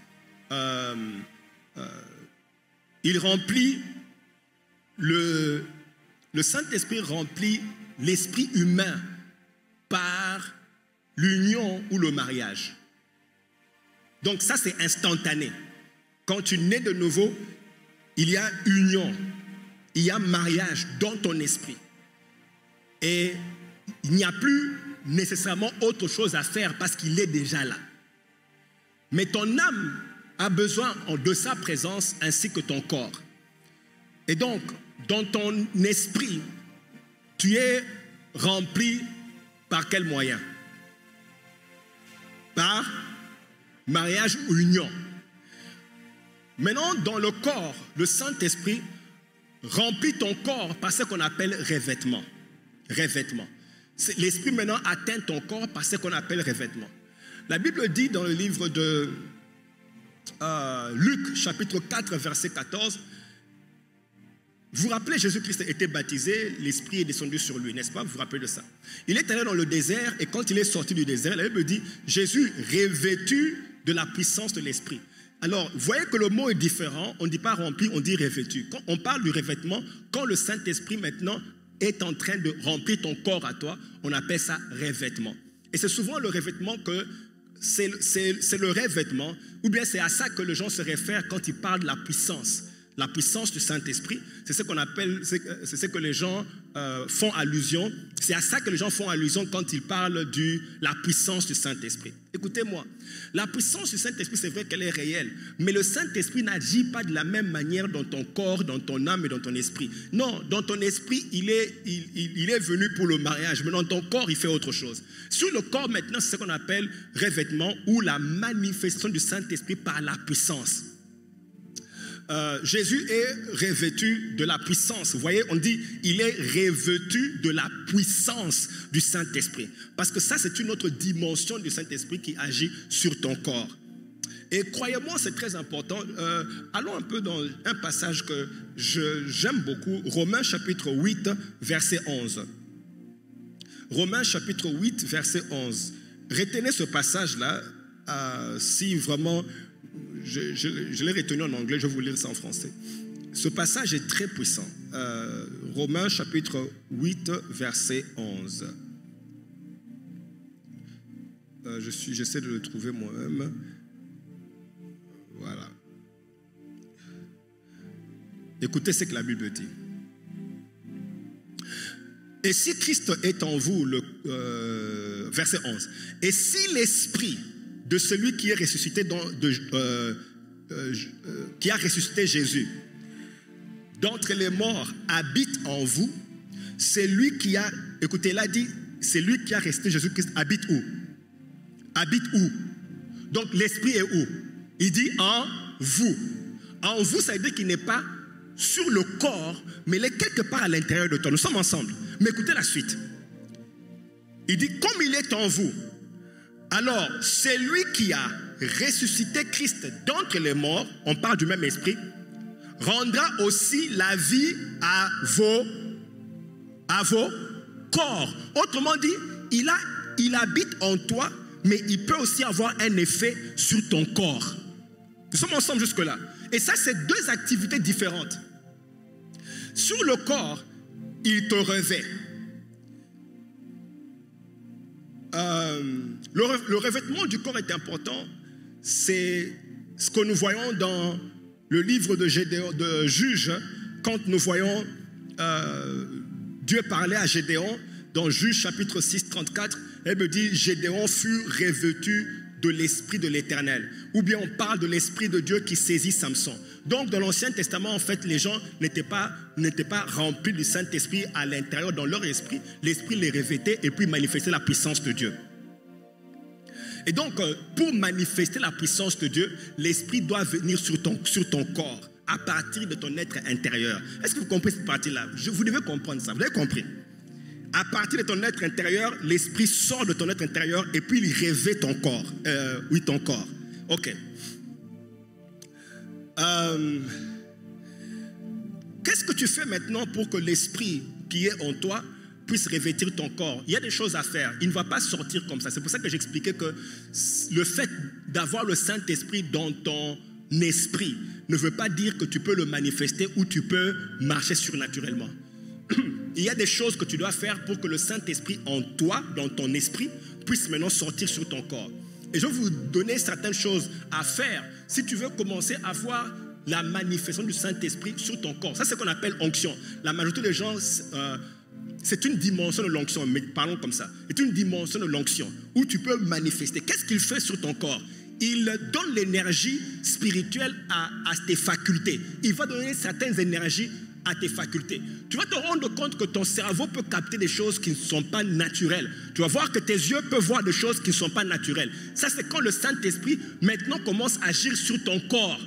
Il remplit le Saint-Esprit remplit l'esprit humain par l'union ou le mariage. Donc ça, c'est instantané. Quand tu nais de nouveau, il y a union, il y a mariage dans ton esprit. Et il n'y a plus nécessairement autre chose à faire parce qu'il est déjà là. Mais ton âme a besoin de sa présence ainsi que ton corps. Et donc, dans ton esprit, tu es rempli par quel moyen? Par mariage ou union. Maintenant, dans le corps, le Saint-Esprit remplit ton corps par ce qu'on appelle revêtement. Revêtement. L'Esprit maintenant atteint ton corps par ce qu'on appelle revêtement. La Bible dit dans le livre de Luc, chapitre 4, verset 14, vous vous rappelez, Jésus-Christ était baptisé, l'Esprit est descendu sur lui, n'est-ce pas? Vous vous rappelez de ça? Il est allé dans le désert et quand il est sorti du désert, la Bible dit, Jésus revêtu de la puissance de l'Esprit. Alors, vous voyez que le mot est différent, on ne dit pas rempli, on dit revêtu. Quand on parle du revêtement, quand le Saint-Esprit maintenant est en train de remplir ton corps à toi, on appelle ça revêtement. Et c'est souvent le revêtement que, c'est le revêtement, ou bien c'est à ça que les gens se réfèrent quand ils parlent de la puissance. La puissance du Saint-Esprit, c'est ce qu'on appelle, c'est ce que les gens font allusion. C'est à ça que les gens font allusion quand ils parlent de la puissance du Saint-Esprit. Écoutez-moi, la puissance du Saint-Esprit, c'est vrai qu'elle est réelle, mais le Saint-Esprit n'agit pas de la même manière dans ton corps, dans ton âme et dans ton esprit. Non, dans ton esprit, il est venu pour le mariage, mais dans ton corps, il fait autre chose. Sur le corps, maintenant, c'est ce qu'on appelle revêtement ou la manifestation du Saint-Esprit par la puissance. Jésus est revêtu de la puissance. Vous voyez, on dit il est revêtu de la puissance du Saint-Esprit. Parce que ça, c'est une autre dimension du Saint-Esprit qui agit sur ton corps. Et croyez-moi, c'est très important. Allons un peu dans un passage que j'aime beaucoup. Romains chapitre 8, verset 11. Romains chapitre 8, verset 11. Retenez ce passage-là, si vraiment... Je l'ai retenu en anglais, je vais vous lire ça en français. Ce passage est très puissant. Romains chapitre 8, verset 11. J'essaie de le trouver moi-même. Voilà. Écoutez ce que la Bible dit. Et si Christ est en vous, verset 11, et si l'esprit de celui qui est ressuscité qui a ressuscité Jésus d'entre les morts habite en vous, c'est lui qui a, écoutez, là dit, c'est lui qui a ressuscité Jésus-Christ habite où? Habite où? Donc l'esprit est où? Il dit en vous. En vous, ça veut dire qu'il n'est pas sur le corps, mais il est quelque part à l'intérieur de toi. Nous sommes ensemble. Mais écoutez la suite. Il dit, comme il est en vous, alors c'est lui qui a ressuscité Christ d'entre les morts, on parle du même esprit, rendra aussi la vie à vos corps. Autrement dit, il habite en toi, mais il peut aussi avoir un effet sur ton corps. Nous sommes ensemble jusque-là. Et ça, c'est deux activités différentes. Sur le corps, il te revêt. Le revêtement du corps est important. C'est ce que nous voyons dans le livre de Juges, quand nous voyons Dieu parler à Gédéon, dans Juges chapitre 6, 34, elle me dit, Gédéon fut revêtu de l'Esprit de l'Éternel. Ou bien on parle de l'Esprit de Dieu qui saisit Samson. Donc dans l'Ancien Testament, en fait, les gens n'étaient pas remplis du Saint-Esprit à l'intérieur, dans leur esprit. L'Esprit les revêtait et puis manifestait la puissance de Dieu. Et donc, pour manifester la puissance de Dieu, l'Esprit doit venir sur ton corps, à partir de ton être intérieur. Est-ce que vous comprenez cette partie-là? Vous devez comprendre ça, vous avez compris. À partir de ton être intérieur, l'Esprit sort de ton être intérieur et puis il revêt ton corps. Ton corps. Ok. Qu'est-ce que tu fais maintenant pour que l'Esprit qui est en toi puisse revêtir ton corps? Il y a des choses à faire. Il ne va pas sortir comme ça. C'est pour ça que j'expliquais que le fait d'avoir le Saint-Esprit dans ton esprit ne veut pas dire que tu peux le manifester ou tu peux marcher surnaturellement. Il y a des choses que tu dois faire pour que le Saint-Esprit en toi, dans ton esprit, puisse maintenant sortir sur ton corps. Et je vais vous donner certaines choses à faire si tu veux commencer à voir la manifestation du Saint-Esprit sur ton corps. Ça, c'est ce qu'on appelle onction. La majorité des gens, c'est une dimension de l'onction, mais parlons comme ça. C'est une dimension de l'onction où tu peux manifester. Qu'est-ce qu'il fait sur ton corps? Il donne l'énergie spirituelle à tes facultés. Il va donner certaines énergies à tes facultés. Tu vas te rendre compte que ton cerveau peut capter des choses qui ne sont pas naturelles. Tu vas voir que tes yeux peuvent voir des choses qui ne sont pas naturelles. Ça, c'est quand le Saint-Esprit maintenant commence à agir sur ton corps,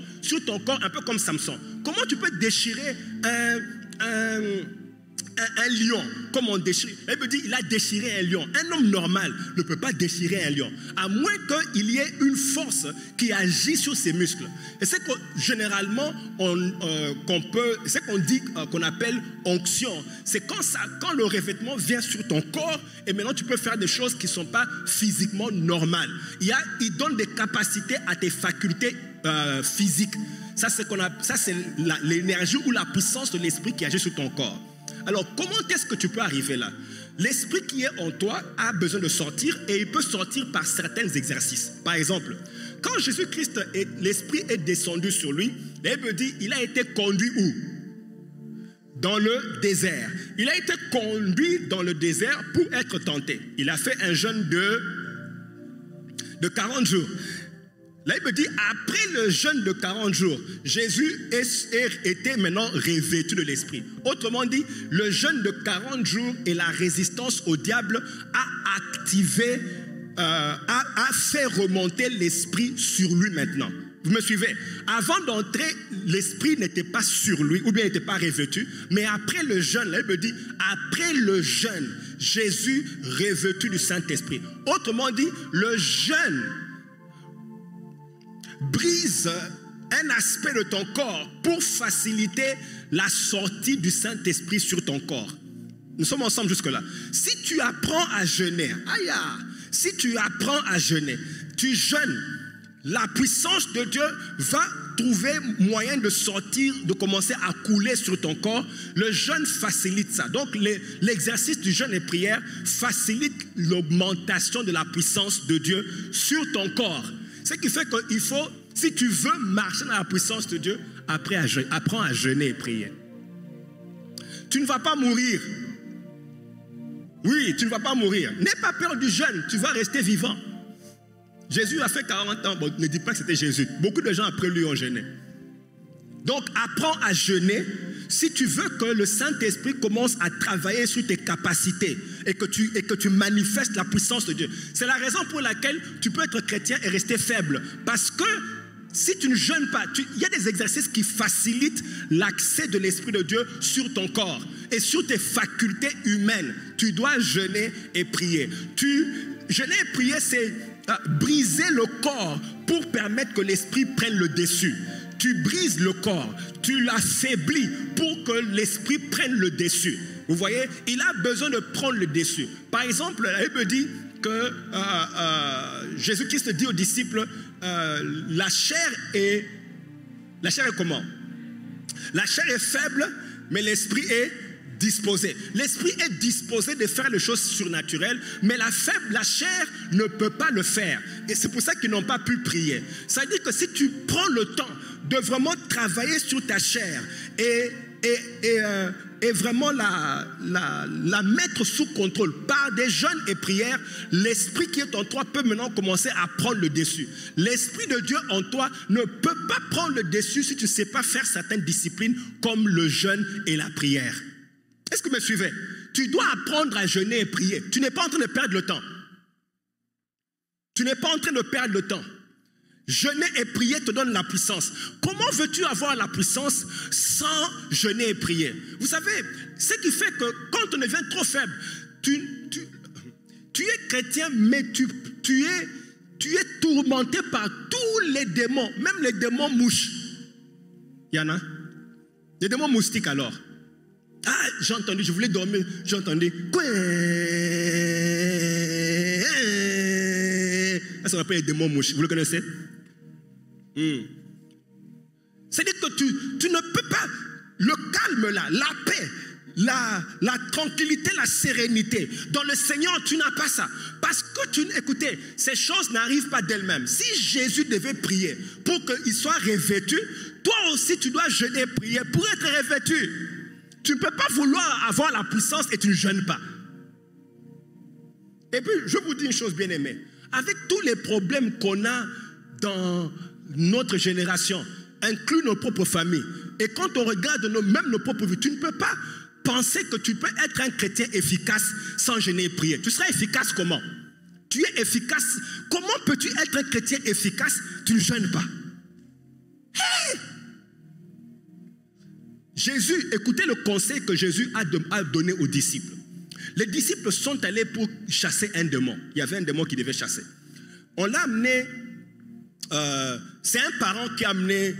un peu comme Samson. Comment tu peux déchirer un lion, comme on déchire? Elle me dit, il a déchiré un lion. Un homme normal ne peut pas déchirer un lion, à moins qu'il y ait une force qui agit sur ses muscles. Et c'est que généralement, c'est qu'on dit, qu'on appelle onction. C'est quand le revêtement vient sur ton corps, et maintenant tu peux faire des choses qui ne sont pas physiquement normales. Il donne des capacités à tes facultés physiques. Ça, c'est l'énergie ou la puissance de l'esprit qui agit sur ton corps. Alors, comment est-ce que tu peux arriver là? L'esprit qui est en toi a besoin de sortir et il peut sortir par certains exercices. Par exemple, quand Jésus-Christ, l'esprit est descendu sur lui, la Bible dit, il a été conduit où? Dans le désert. Il a été conduit dans le désert pour être tenté. Il a fait un jeûne de 40 jours. La Bible dit, après le jeûne de 40 jours, Jésus était maintenant revêtu de l'esprit. Autrement dit, le jeûne de 40 jours et la résistance au diable a activé, a fait remonter l'esprit sur lui maintenant. Vous me suivez? Avant d'entrer, l'esprit n'était pas sur lui, ou bien n'était pas revêtu. Mais après le jeûne, la Bible dit, après le jeûne, Jésus revêtu du Saint-Esprit. Autrement dit, le jeûne brise un aspect de ton corps pour faciliter la sortie du Saint-Esprit sur ton corps. Nous sommes ensemble jusque-là. Si tu apprends à jeûner, si tu apprends à jeûner, tu jeûnes, la puissance de Dieu va trouver moyen de sortir, de commencer à couler sur ton corps. Le jeûne facilite ça. Donc l'exercice du jeûne et prière facilite l'augmentation de la puissance de Dieu sur ton corps. Ce qui fait qu'il faut, si tu veux marcher dans la puissance de Dieu, apprends à jeûner et prier. Tu ne vas pas mourir. Oui, tu ne vas pas mourir. N'aie pas peur du jeûne, tu vas rester vivant. Jésus a fait 40 ans. Bon, ne dis pas que c'était Jésus. Beaucoup de gens après lui ont jeûné. Donc, apprends à jeûner si tu veux que le Saint-Esprit commence à travailler sur tes capacités et que tu manifestes la puissance de Dieu. C'est la raison pour laquelle tu peux être chrétien et rester faible. Parce que si tu ne jeûnes pas, il y a des exercices qui facilitent l'accès de l'Esprit de Dieu sur ton corps et sur tes facultés humaines. Tu dois jeûner et prier. Jeûner et prier, c'est briser le corps pour permettre que l'Esprit prenne le dessus. Tu brises le corps, tu l'affaiblis pour que l'Esprit prenne le dessus. Vous voyez, il a besoin de prendre le dessus. Par exemple, la Bible dit que Jésus-Christ dit aux disciples, la chair est comment? La chair est faible, mais l'esprit est disposé. L'esprit est disposé de faire les choses surnaturelles, mais la chair ne peut pas le faire. Et c'est pour ça qu'ils n'ont pas pu prier. Ça veut dire que si tu prends le temps de vraiment travailler sur ta chair et vraiment la mettre sous contrôle par des jeûnes et prières, l'esprit qui est en toi peut maintenant commencer à prendre le dessus. L'esprit de Dieu en toi ne peut pas prendre le dessus si tu ne sais pas faire certaines disciplines comme le jeûne et la prière. Est-ce que vous me suivez? Tu dois apprendre à jeûner et prier. Tu n'es pas en train de perdre le temps. Tu n'es pas en train de perdre le temps. Jeûner et prier te donne la puissance. Comment veux-tu avoir la puissance sans jeûner et prier? Vous savez, ce qui fait que quand on devient trop faible, tu es chrétien, mais tu es tourmenté par tous les démons, même les démons mouches. Il y en a? Les démons moustiques alors. Ah, j'ai entendu, je voulais dormir, j'ai entendu. Ça s'appelle les démons mouches, vous le connaissez? C'est-à-dire que tu ne peux pas, le calme là, la paix, la tranquillité, la sérénité. Dans le Seigneur, tu n'as pas ça. Parce que écoutez, ces choses n'arrivent pas d'elles-mêmes. Si Jésus devait prier pour qu'il soit revêtu, toi aussi tu dois jeûner et prier pour être revêtu. Tu ne peux pas vouloir avoir la puissance et tu ne jeûnes pas. Et puis, je vous dis une chose bien aimée. Avec tous les problèmes qu'on a dans notre génération, inclut nos propres familles. Et quand on regarde même nos propres vies, tu ne peux pas penser que tu peux être un chrétien efficace sans jeûner et prier. Tu seras efficace comment? Tu es efficace. Comment peux-tu être un chrétien efficace? Tu ne jeûnes pas. Hey! Jésus, écoutez le conseil que Jésus a donné aux disciples. Les disciples sont allés pour chasser un démon. Il y avait un démon qui devait chasser. On l'a amené, c'est un parent qui a amené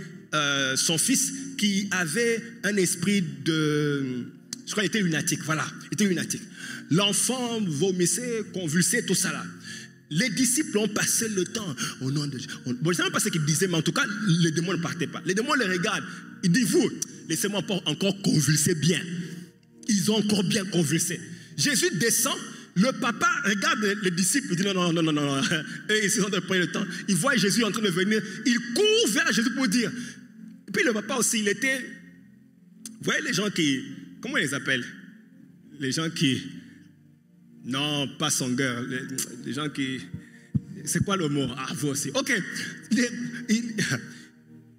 son fils qui avait un esprit de, je crois qu'il était lunatique, voilà, il était lunatique. L'enfant vomissait, convulsait, tout ça là. Les disciples ont passé le temps au nom de Dieu. Bon, je ne sais même pas ce qu'ils disaient, mais en tout cas, les démons ne partaient pas. Les démons les regardent. Ils disent, vous, laissez-moi encore convulser bien. Ils ont encore bien convulsé. Jésus descend, le papa regarde les disciples, il dit non. Et ils sont en train de prendre le temps. Il voit Jésus en train de venir. Il court vers Jésus pour dire. Et puis le papa aussi, il était. Vous voyez les gens qui. Comment on les appelle? Les gens qui. Non, pas sangueur. Les gens qui. C'est quoi le mot? Ah, vous aussi. Ok. Je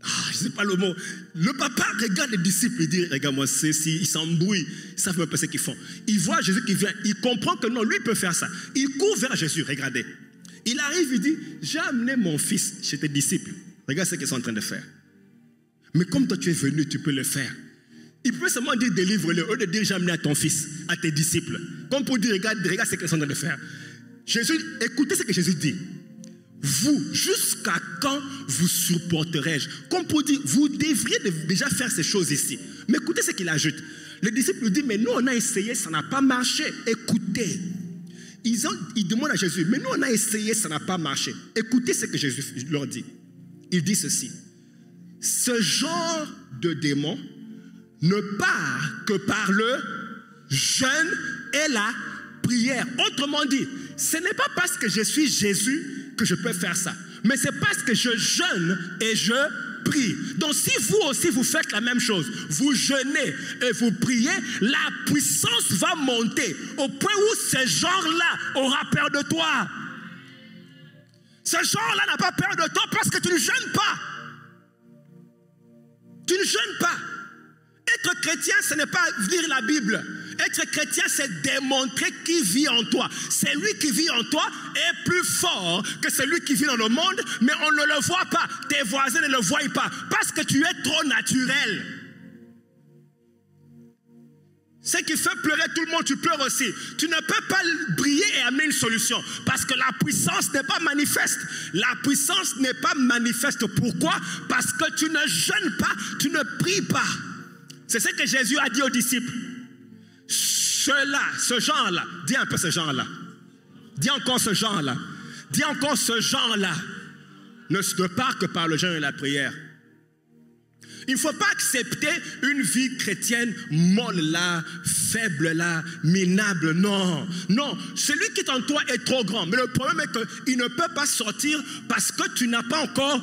ne sais pas le mot. Le papa regarde les disciples et dit, regarde-moi, ils s'embrouillent, ils ne savent même pas ce qu'ils font. Il voit Jésus qui vient, il comprend que non, lui il peut faire ça. Il court vers Jésus, regardez. Il arrive, il dit, j'ai amené mon fils chez tes disciples. Regarde ce qu'ils sont en train de faire. Mais comme toi tu es venu, tu peux le faire. Il peut seulement dire délivre-le, au lieu de dire j'ai amené à ton fils, à tes disciples. Comme pour dire, regarde ce qu'ils sont en train de faire. Jésus, écoutez ce que Jésus dit. Vous, jusqu'à quand vous supporterai-je? Comme pour dire, vous devriez déjà faire ces choses ici. Mais écoutez ce qu'il ajoute. Les disciples lui disent, mais nous on a essayé, ça n'a pas marché. Écoutez. Ils demandent à Jésus, mais nous on a essayé, ça n'a pas marché. Écoutez ce que Jésus leur dit. Il dit ceci. Ce genre de démon ne part que par le jeûne et la prière. Autrement dit, ce n'est pas parce que je suis Jésus que je peux faire ça. Mais c'est parce que je jeûne et je prie. Donc si vous aussi vous faites la même chose, vous jeûnez et vous priez, la puissance va monter au point où ce genre-là aura peur de toi. Ce genre-là n'a pas peur de toi parce que tu ne jeûnes pas. Tu ne jeûnes pas. Être chrétien, ce n'est pas lire la Bible. Être chrétien, c'est démontrer qui vit en toi. Celui qui vit en toi est plus fort que celui qui vit dans le monde, mais on ne le voit pas. Tes voisins ne le voient pas parce que tu es trop naturel. Ce qui fait pleurer tout le monde, tu pleures aussi. Tu ne peux pas briller et amener une solution parce que la puissance n'est pas manifeste. La puissance n'est pas manifeste. Pourquoi? Parce que tu ne jeûnes pas, tu ne pries pas. C'est ce que Jésus a dit aux disciples. Ceux-là, ce genre-là, dis un peu ce genre-là. Dis encore ce genre-là. Dis encore ce genre-là. Ne se part que par le jeûne et la prière. Il ne faut pas accepter une vie chrétienne molle là, faible là, minable. Non, non. Celui qui est en toi est trop grand. Mais le problème est qu'il ne peut pas sortir parce que tu n'as pas encore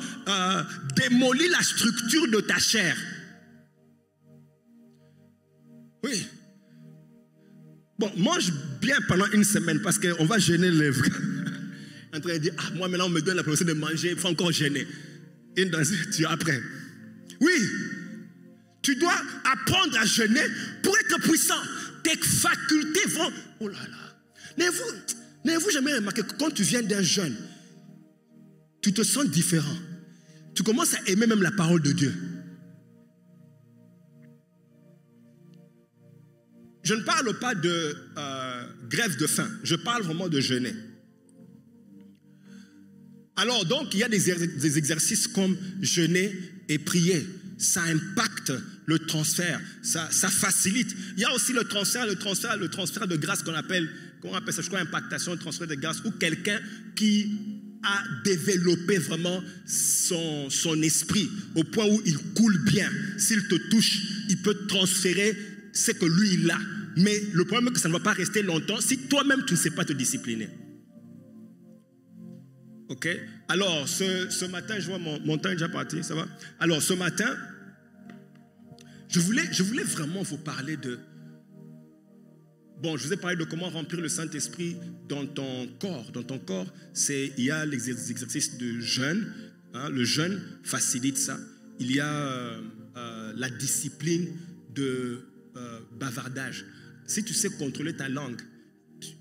démoli la structure de ta chair. Oui. Bon, mange bien pendant une semaine parce qu'on va jeûner les lèvres. En train de dire, ah, moi maintenant on me donne la permission de manger, il faut encore jeûner. Et dans tu es après. Oui, tu dois apprendre à jeûner pour être puissant. Tes facultés vont... Oh là là. N'avez-vous jamais remarqué que quand tu viens d'un jeûne, tu te sens différent. Tu commences à aimer même la parole de Dieu. Je ne parle pas de grève de faim. Je parle vraiment de jeûner. Alors donc, il y a des exercices comme jeûner et prier. Ça impacte le transfert, ça facilite. Il y a aussi le transfert de grâce qu'on appelle ça, je crois, impactation, le transfert de grâce, ou quelqu'un qui a développé vraiment son esprit au point où il coule bien. S'il te touche, il peut transférer ce que lui, il a. Mais le problème est que ça ne va pas rester longtemps si toi-même, tu ne sais pas te discipliner. Ok? Alors, ce matin, je vois mon temps est déjà parti, ça va? Alors, ce matin, je voulais vraiment vous parler de... Bon, je vous ai parlé de comment remplir le Saint-Esprit dans ton corps. Dans ton corps, il y a les exercices de jeûne. Hein, le jeûne facilite ça. Il y a la discipline de bavardage. Si tu sais contrôler ta langue,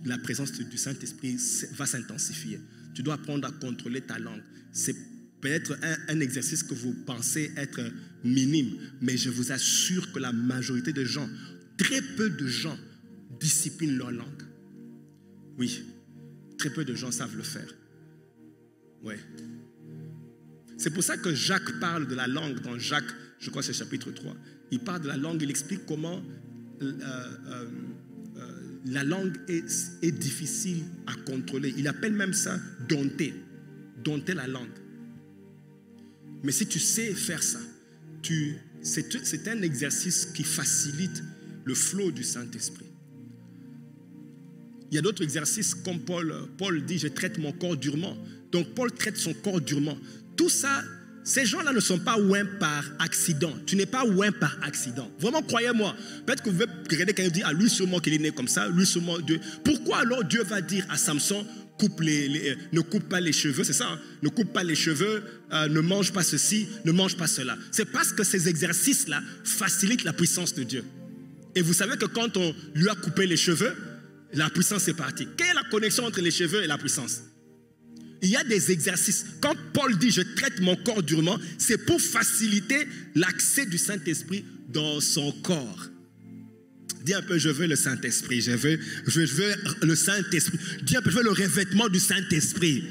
la présence du Saint-Esprit va s'intensifier. Tu dois apprendre à contrôler ta langue. C'est peut-être un exercice que vous pensez être minime, mais je vous assure que la majorité des gens, très peu de gens, disciplinent leur langue. Oui, très peu de gens savent le faire. Ouais. C'est pour ça que Jacques parle de la langue dans Jacques, je crois que c'est chapitre 3. Il parle de la langue, il explique comment la langue est difficile à contrôler. Il appelle même ça dompter. Dompter la langue. Mais si tu sais faire ça, c'est un exercice qui facilite le flot du Saint-Esprit. Il y a d'autres exercices comme Paul dit, je traite mon corps durement. Donc Paul traite son corps durement. Tout ça, ces gens-là ne sont pas ouins par accident. Tu n'es pas ouin par accident. Vraiment, croyez-moi. Peut-être que vous pouvez regarder quand il dit, ah, lui sûrement qu'il est né comme ça, lui sûrement Dieu. Pourquoi alors Dieu va dire à Samson, ne coupe pas les cheveux, c'est ça, hein? Ne coupe pas les cheveux, ne mange pas ceci, ne mange pas cela. C'est parce que ces exercices-là facilitent la puissance de Dieu. Et vous savez que quand on lui a coupé les cheveux, la puissance est partie. Quelle est la connexion entre les cheveux et la puissance? Il y a des exercices. Quand Paul dit « je traite mon corps durement », c'est pour faciliter l'accès du Saint-Esprit dans son corps. Dis un peu « je veux le Saint-Esprit ». Je veux le Saint-Esprit. Dis un peu « je veux le revêtement du Saint-Esprit ».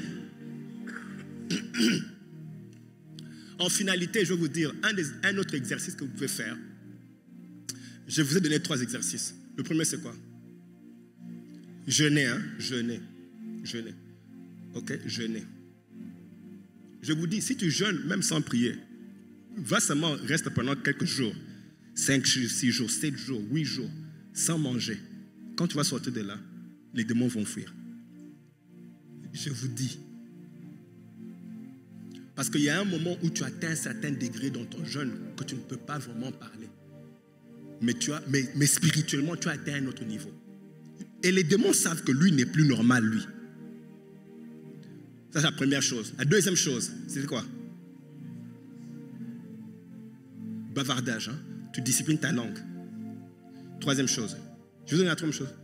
En finalité, je vais vous dire un autre exercice que vous pouvez faire. Je vous ai donné 3 exercices. Le premier, c'est quoi? Jeûner, hein? Jeûner. Jeûner. Ok? Jeûner. Je vous dis, si tu jeûnes, même sans prier, va seulement reste pendant quelques jours, 5, 6 jours, 7 jours, 8 jours, sans manger. Quand tu vas sortir de là, les démons vont fuir. Je vous dis. Parce qu'il y a un moment où tu atteins un certain degré dans ton jeûne que tu ne peux pas vraiment parler. Mais spirituellement, tu as atteint un autre niveau. Et les démons savent que lui n'est plus normal, lui. Ça, c'est la première chose. La deuxième chose, c'est quoi? Bavardage. Hein? Tu disciplines ta langue. Troisième chose, Je vais vous donner la troisième chose.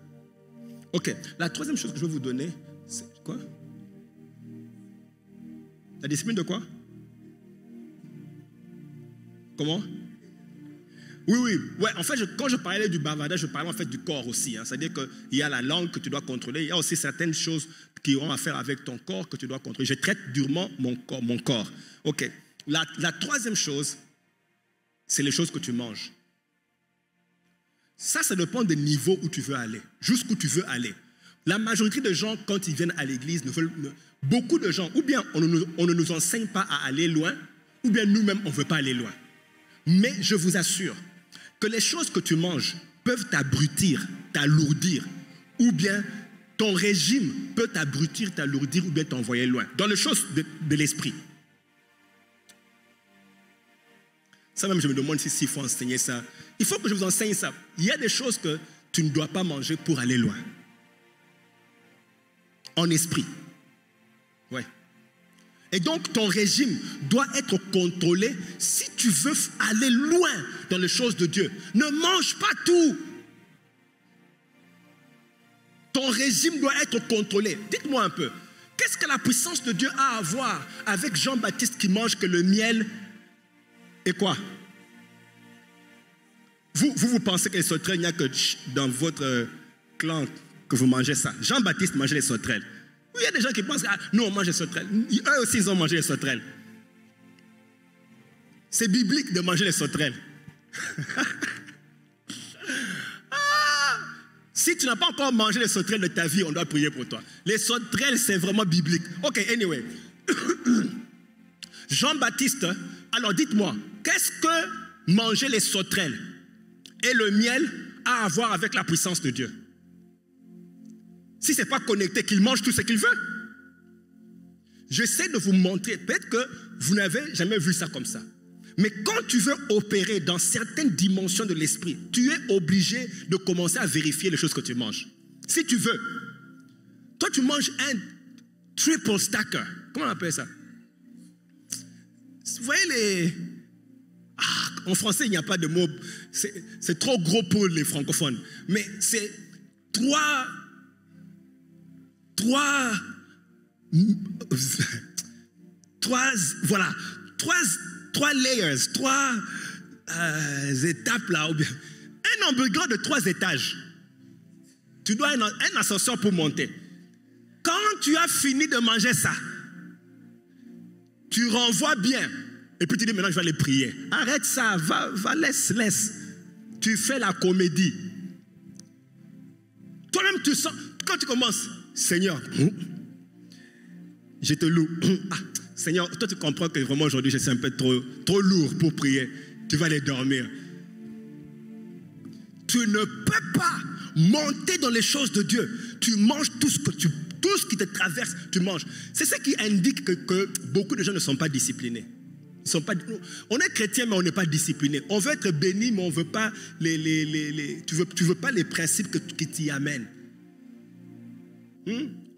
Ok, la troisième chose que je vais vous donner, c'est quoi? La discipline de quoi? Comment? Oui. Ouais, en fait, quand je parlais du bavardage, je parlais en fait du corps aussi. Hein. C'est-à-dire qu'il y a la langue que tu dois contrôler. Il y a aussi certaines choses qui ont à faire avec ton corps que tu dois contrôler. Je traite durement mon corps. Ok. La troisième chose, c'est les choses que tu manges. Ça dépend des niveaux où tu veux aller, jusqu'où tu veux aller. La majorité des gens, quand ils viennent à l'église, beaucoup de gens, ou bien on ne nous enseigne pas à aller loin, ou bien nous-mêmes, on ne veut pas aller loin. Mais je vous assure que les choses que tu manges peuvent t'abrutir, t'alourdir, ou bien ton régime peut t'abrutir, t'alourdir, ou bien t'envoyer loin. Dans les choses de l'esprit. Ça même, je me demande s'il faut enseigner ça. Il faut que je vous enseigne ça. Il y a des choses que tu ne dois pas manger pour aller loin. En esprit. Ouais. Et donc, ton régime doit être contrôlé si tu veux aller loin dans les choses de Dieu. Ne mange pas tout. Ton régime doit être contrôlé. Dites-moi un peu, qu'est-ce que la puissance de Dieu a à voir avec Jean-Baptiste qui mange que le miel et quoi? Vous pensez que les sauterelles, il n'y a que dans votre clan que vous mangez ça. Jean-Baptiste mangeait les sauterelles. Il y a des gens qui pensent que nous on mange les sauterelles. Eux aussi ils ont mangé les sauterelles. C'est biblique de manger les sauterelles. Si tu n'as pas encore mangé les sauterelles de ta vie, on doit prier pour toi. Les sauterelles, c'est vraiment biblique. Ok, anyway. Jean-Baptiste, alors dites-moi, qu'est-ce que manger les sauterelles et le miel a à voir avec la puissance de Dieu? Si ce n'est pas connecté, qu'il mange tout ce qu'il veut. J'essaie de vous montrer, peut-être que vous n'avez jamais vu ça comme ça. Mais quand tu veux opérer dans certaines dimensions de l'esprit, tu es obligé de commencer à vérifier les choses que tu manges. Si tu veux, toi tu manges un triple stacker. Comment on appelle ça? Vous voyez les... en français, il n'y a pas de mot. C'est trop gros pour les francophones. Mais c'est trois layers, trois étapes là. Un hamburger de 3 étages. Tu dois un ascenseur pour monter. Quand tu as fini de manger ça, tu renvoies bien. Et puis tu dis maintenant je vais aller prier. Arrête ça, va laisse. Tu fais la comédie. Toi-même tu sens, quand tu commences, Seigneur, je te loue. Seigneur, toi tu comprends que vraiment aujourd'hui je suis un peu trop lourd pour prier. Tu vas aller dormir. Tu ne peux pas monter dans les choses de Dieu. Tu manges tout ce qui te traverse, tu manges. C'est ce qui indique que beaucoup de gens ne sont pas disciplinés. On est chrétien mais on n'est pas discipliné. On veut être béni mais on ne veut pas tu veux pas les principes qui t'y amènent.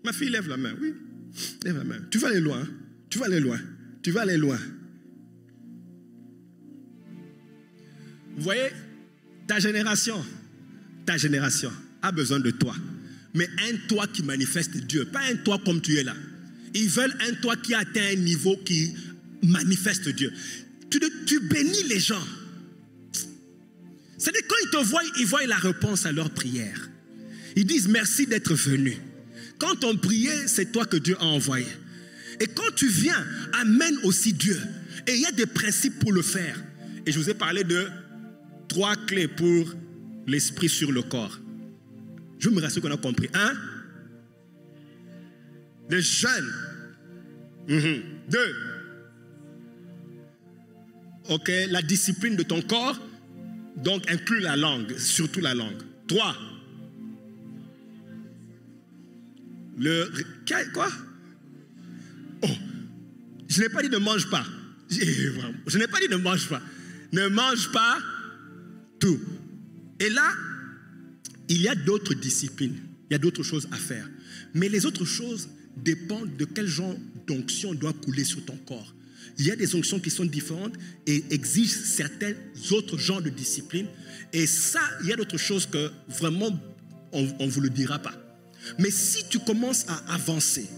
Ma fille lève la main, oui. Lève la main. Tu vas aller loin. Tu vas aller loin. Vous voyez, ta génération a besoin de toi. Mais un toi qui manifeste Dieu, pas un toi comme tu es là. Ils veulent un toi qui atteint un niveau qui manifeste Dieu. Tu bénis les gens. C'est-à-dire quand ils te voient, ils voient la réponse à leur prière. Ils disent merci d'être venu. Quand on priait, c'est toi que Dieu a envoyé. Et quand tu viens, amène aussi Dieu. Et il y a des principes pour le faire. Et je vous ai parlé de 3 clés pour l'esprit sur le corps. Je me rassure qu'on a compris. 1. Le jeûne. 2. Ok, la discipline de ton corps. Donc inclut la langue, surtout la langue. 3. Quoi? Oh, je n'ai pas dit ne mange pas. Je n'ai pas dit ne mange pas. Ne mange pas tout. Et là, il y a d'autres disciplines. Il y a d'autres choses à faire. Mais les autres choses dépendent de quel genre d'onction doit couler sur ton corps. Il y a des onctions qui sont différentes et exigent certains autres genres de disciplines. Et ça, il y a d'autres choses que vraiment on ne vous le dira pas. Mais si tu commences à avancer,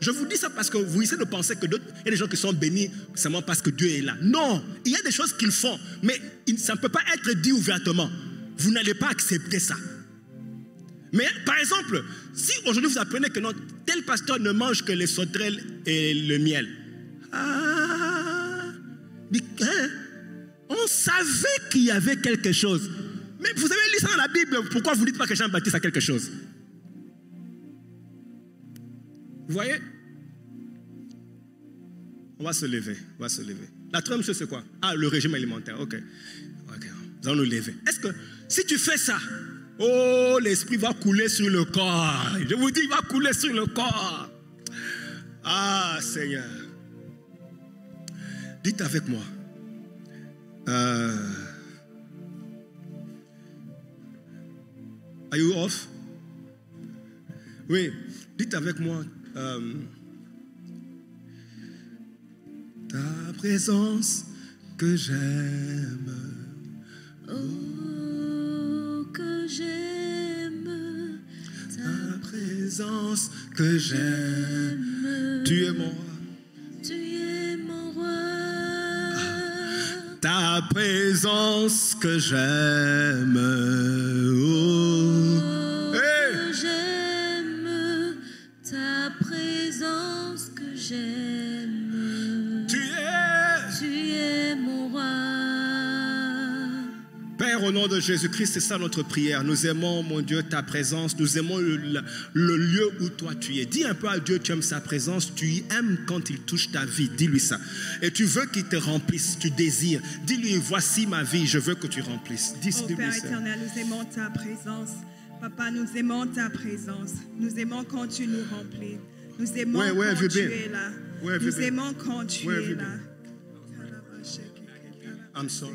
je vous dis ça parce que vous essayez de penser que il y a des gens qui sont bénis seulement parce que Dieu est là. Non, il y a des choses qu'ils font, mais ça ne peut pas être dit ouvertement. Vous n'allez pas accepter ça. Mais par exemple, si aujourd'hui vous apprenez que non, tel pasteur ne mange que les sauterelles et le miel. On savait qu'il y avait quelque chose. Mais vous avez lu ça dans la Bible. Pourquoi vous ne dites pas que Jean-Baptiste a quelque chose? Vous voyez? On va se lever. La troisième chose, c'est quoi? Le régime alimentaire. Ok. Nous allons nous lever. Est-ce que si tu fais ça, l'esprit va couler sur le corps. Je vous dis, il va couler sur le corps. Seigneur. Dites avec moi. Are you off? Oui. Dites avec moi. Ta présence que j'aime. Oh, que j'aime. Ta présence que j'aime. Tu es mon roi. Tu es mon roi. Ta présence que j'aime. Que j'aime. Ta présence que j'aime. Tu es mon roi. Père, au nom de Jésus-Christ, c'est ça notre prière. Nous aimons, mon Dieu, ta présence. Nous aimons le lieu où toi tu es. Dis un peu à Dieu, tu aimes sa présence. Tu aimes quand il touche ta vie. Dis-lui ça. Et tu veux qu'il te remplisse. Tu désires. Dis-lui, voici ma vie. Je veux que tu remplisses. Dis-lui Père ça. éternel, nous aimons ta présence. Papa, nous aimons ta présence. Nous aimons quand tu nous remplis. Nous aimons quand tu es là. Nous aimons quand tu es là. I'm sorry.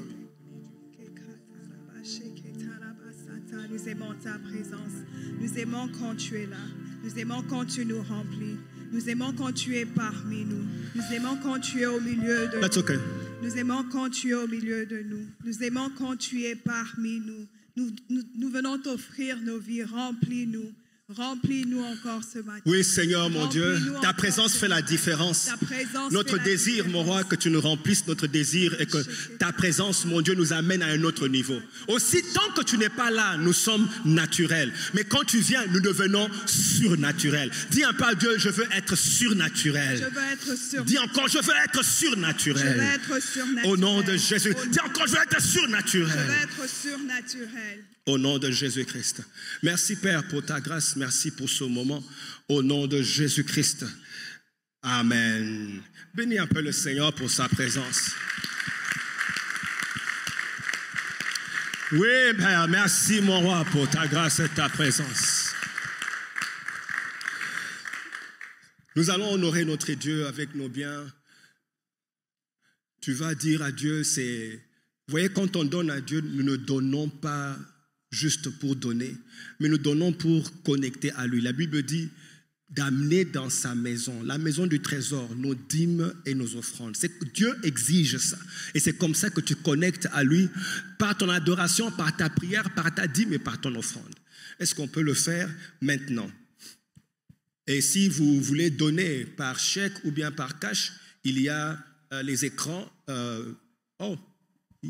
Nous aimons ta présence. Nous aimons quand tu es là. Nous aimons quand tu nous remplis. Nous aimons quand tu es parmi nous. Nous aimons quand tu es au milieu de That's nous. okay. Nous aimons quand tu es au milieu de nous. Nous aimons quand tu es parmi nous. Nous venons t'offrir nos vies. Remplis-nous. Remplis-nous encore ce matin. Oui, Seigneur, mon Dieu, ta présence fait la différence. Notre désir, mon roi, que tu nous remplisses, notre désir est que ta présence, mon Dieu, nous amène à un autre niveau. Aussi, tant que tu n'es pas là, nous sommes naturels. Mais quand tu viens, nous devenons surnaturels. Dis un peu à Dieu, je veux être surnaturel. Je veux être surnaturel. Dis encore, je veux être surnaturel. Je veux être surnaturel. Au nom de Jésus. Dis encore, je veux être surnaturel. Je veux être surnaturel. Au nom de Jésus-Christ. Merci Père pour ta grâce. Merci pour ce moment. Au nom de Jésus-Christ. Amen. Bénis un peu le Seigneur pour sa présence. Oui, Père, merci mon roi pour ta grâce et ta présence. Nous allons honorer notre Dieu avec nos biens. Tu vas dire à Dieu, vous voyez, quand on donne à Dieu, nous ne donnons pas juste pour donner, mais nous donnons pour connecter à lui. La Bible dit d'amener dans sa maison, la maison du trésor, nos dîmes et nos offrandes. Dieu exige ça. Et c'est comme ça que tu connectes à lui par ton adoration, par ta prière, par ta dîme et par ton offrande. Est-ce qu'on peut le faire maintenant? Et si vous voulez donner par chèque ou bien par cash, il y a les écrans.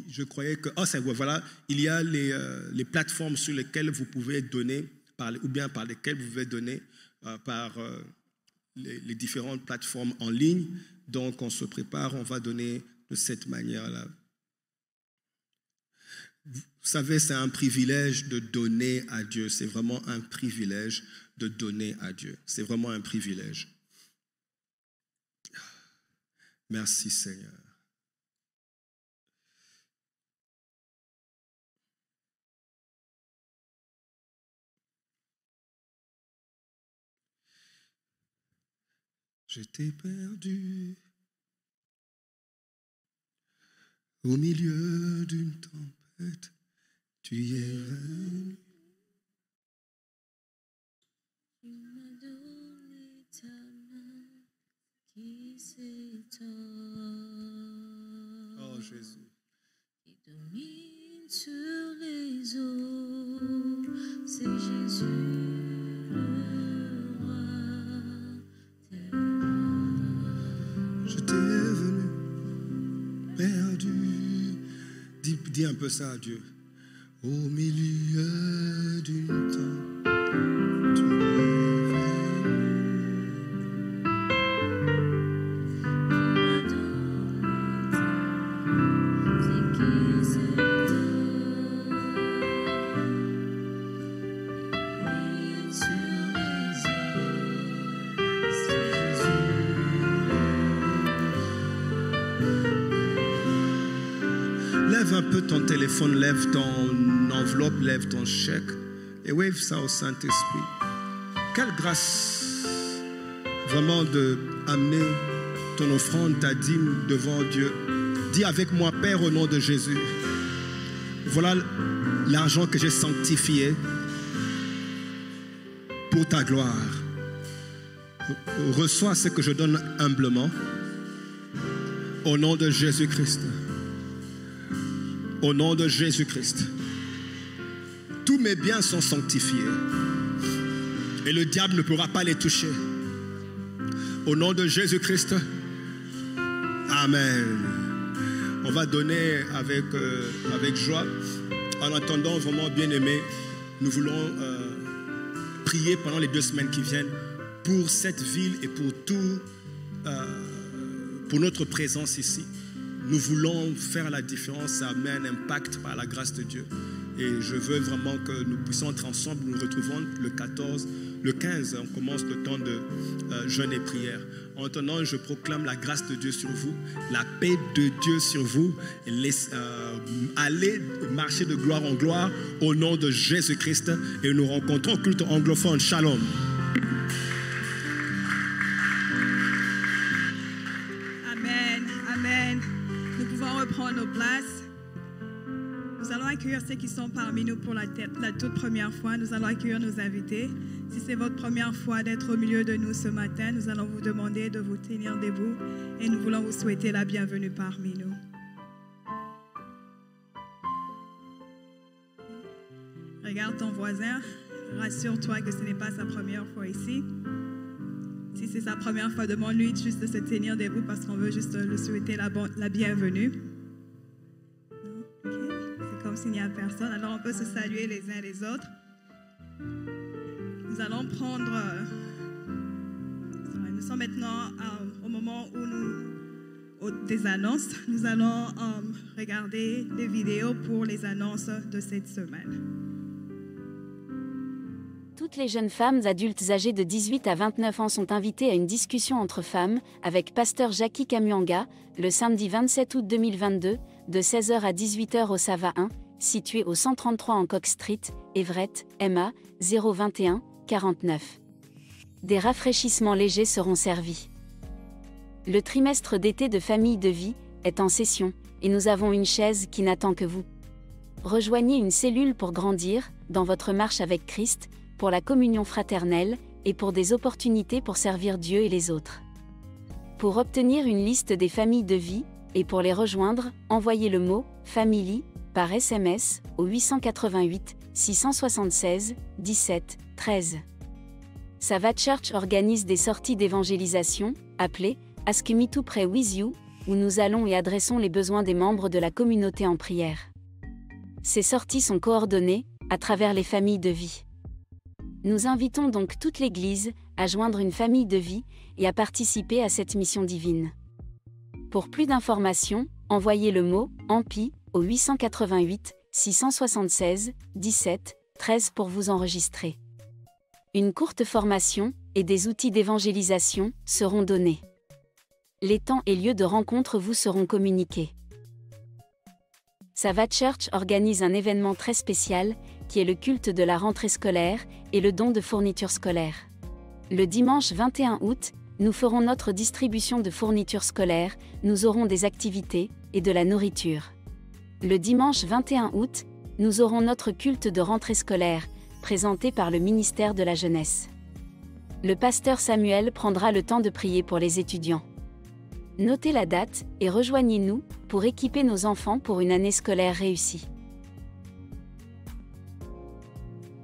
Je croyais que... voilà, il y a les plateformes sur lesquelles vous pouvez donner, ou bien par lesquelles vous pouvez donner par les différentes plateformes en ligne. Donc, on se prépare, on va donner de cette manière-là. Vous savez, c'est un privilège de donner à Dieu. C'est vraiment un privilège de donner à Dieu. C'est vraiment un privilège. Merci, Seigneur. J'étais perdu au milieu d'une tempête, tu y es venu. Tu m'as donné ta main qui s'étend. Oh Jésus. Qui domine sur les eaux, c'est Jésus. J'étais venu perdu. Dis un peu ça à Dieu. Au milieu d'une tempête, tu es venu. Lève un peu ton téléphone, lève ton enveloppe, lève ton chèque et wave ça au Saint-Esprit. Quelle grâce vraiment de amener ton offrande, ta dîme devant Dieu. Dis avec moi, Père, au nom de Jésus, voilà l'argent que j'ai sanctifié pour ta gloire. Reçois ce que je donne humblement au nom de Jésus-Christ. Au nom de Jésus-Christ. Tous mes biens sont sanctifiés et le diable ne pourra pas les toucher. Au nom de Jésus-Christ. Amen. On va donner avec joie. En attendant, vraiment bien-aimé, nous voulons prier pendant les 2 semaines qui viennent pour cette ville et pour notre présence ici. Nous voulons faire la différence, ça met un impact par la grâce de Dieu. Et je veux vraiment que nous puissions être ensemble. Nous nous retrouvons le 14, le 15, on commence le temps de jeûne et prière. En attendant, je proclame la grâce de Dieu sur vous, la paix de Dieu sur vous. Allez marcher de gloire en gloire au nom de Jésus-Christ. Et nous rencontrons au culte anglophone. Shalom. Amen, amen. Nous pouvons reprendre nos places. Nous allons accueillir ceux qui sont parmi nous pour la toute première fois. Nous allons accueillir nos invités. Si c'est votre première fois d'être au milieu de nous ce matin, nous allons vous demander de vous tenir debout et nous voulons vous souhaiter la bienvenue parmi nous. Regarde ton voisin, rassure-toi que ce n'est pas sa première fois ici. Si c'est sa première fois, demande-lui juste de se tenir debout parce qu'on veut juste lui souhaiter la bienvenue. Okay. C'est comme s'il n'y a personne. Alors on peut se saluer les uns les autres. Nous allons prendre... nous sommes maintenant au moment où des annonces. Nous allons regarder des vidéos pour les annonces de cette semaine. Toutes les jeunes femmes adultes âgées de 18 à 29 ans sont invitées à une discussion entre femmes avec pasteur Jackie Kamuanga, le samedi 27 août 2022, de 16h à 18h au Sava 1, situé au 133 en Cox Street, Everett, MA, 021 49. Des rafraîchissements légers seront servis. Le trimestre d'été de Famille de Vie est en session, et nous avons une chaise qui n'attend que vous. Rejoignez une cellule pour grandir, dans votre marche avec Christ, pour la communion fraternelle, et pour des opportunités pour servir Dieu et les autres. Pour obtenir une liste des familles de vie, et pour les rejoindre, envoyez le mot « Family » par SMS au 888 676 17 13. Sava Church organise des sorties d'évangélisation, appelées « Ask Me to Pray with You », où nous allons et adressons les besoins des membres de la communauté en prière. Ces sorties sont coordonnées, à travers les familles de vie. Nous invitons donc toute l'Église à joindre une famille de vie et à participer à cette mission divine. Pour plus d'informations, envoyez le mot « AMPI » au 888 676 17 13 pour vous enregistrer. Une courte formation et des outils d'évangélisation seront donnés. Les temps et lieux de rencontre vous seront communiqués. Sava Church organise un événement très spécial qui est le culte de la rentrée scolaire et le don de fournitures scolaires. Le dimanche 21 août, nous ferons notre distribution de fournitures scolaires, nous aurons des activités et de la nourriture. Le dimanche 21 août, nous aurons notre culte de rentrée scolaire, présenté par le ministère de la Jeunesse. Le pasteur Samuel prendra le temps de prier pour les étudiants. Notez la date et rejoignez-nous pour équiper nos enfants pour une année scolaire réussie.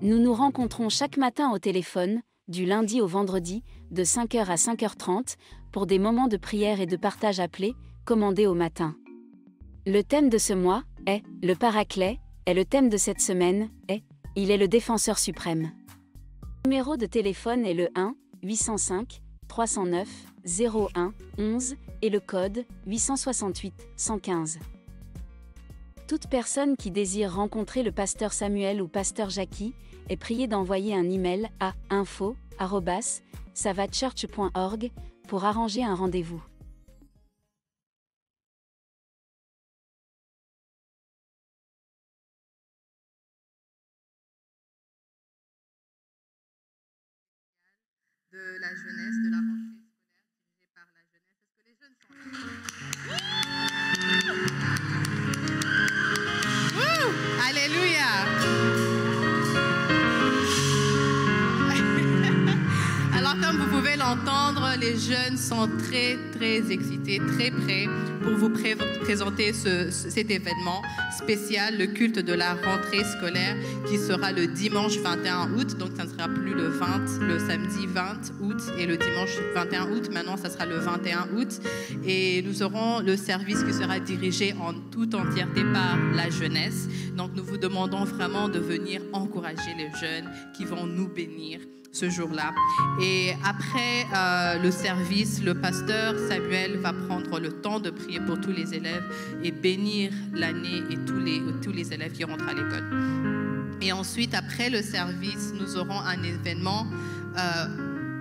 Nous nous rencontrons chaque matin au téléphone, du lundi au vendredi, de 5h à 5h30, pour des moments de prière et de partage appelés, commandés au matin. Le thème de ce mois est « Le Paraclet » et le thème de cette semaine est « Il est le défenseur suprême ». Le numéro de téléphone est le 1 805 309 01 11 et le code 868 115. Toute personne qui désire rencontrer le pasteur Samuel ou pasteur Jackie est priée d'envoyer un email à info@savatchurch.org pour arranger un rendez-vous. De la jeunesse, de la rentrée scolaire dirigée par la jeunesse. Est-ce que les jeunes sont là? Alléluia! Alors, comme vous pouvez l'entendre, les jeunes sont très, très excités, très prêts pour vous présenter cet événement spécial, le culte de la rentrée scolaire, qui sera le dimanche 21 août. Donc, ça ne sera plus le samedi 20 août et le dimanche 21 août. Maintenant, ça sera le 21 août. Et nous aurons le service qui sera dirigé en toute entièreté par la jeunesse. Donc, nous vous demandons vraiment de venir encourager les jeunes qui vont nous bénir ce jour-là. Et après le service, le pasteur Samuel va prendre le temps de prier pour tous les élèves et bénir l'année et tous les élèves qui rentrent à l'école. Et ensuite, après le service, nous aurons un événement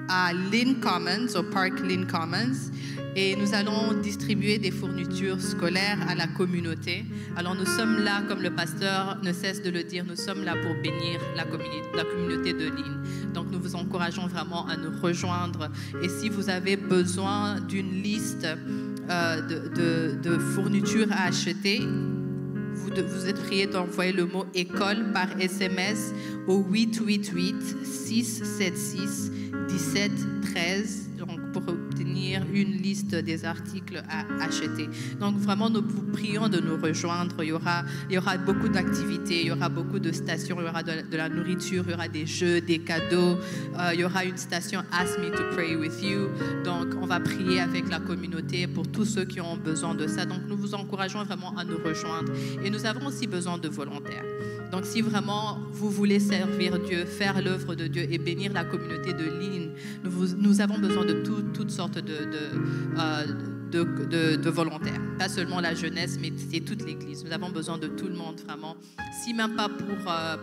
à Lynn Commons, au parc Lynn Commons, et nous allons distribuer des fournitures scolaires à la communauté. Alors nous sommes là, comme le pasteur ne cesse de le dire, nous sommes là pour bénir la communauté de Lynn. Donc nous vous encourageons vraiment à nous rejoindre. Et si vous avez besoin d'une liste de fournitures à acheter, vous êtes priés d'envoyer le mot école par SMS au 888-676-1713 pour obtenir une liste des articles à acheter. Donc vraiment, nous vous prions de nous rejoindre. Il y aura beaucoup d'activités, il y aura beaucoup de stations, il y aura de la nourriture, il y aura des jeux, des cadeaux. Il y aura une station Ask Me to Pray With You. Donc on va prier avec la communauté pour tous ceux qui ont besoin de ça. Donc nous vous encourageons vraiment à nous rejoindre. Et nous avons aussi besoin de volontaires. Donc si vraiment vous voulez servir Dieu, faire l'œuvre de Dieu et bénir la communauté de Lynn, nous avons besoin de toutes sortes de volontaires. Pas seulement la jeunesse, mais c'est toute l'Église. Nous avons besoin de tout le monde, vraiment. Si même pas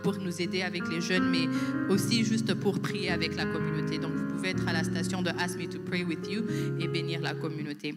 pour nous aider avec les jeunes, mais aussi juste pour prier avec la communauté. Donc vous pouvez être à la station de Ask Me to Pray With You et bénir la communauté.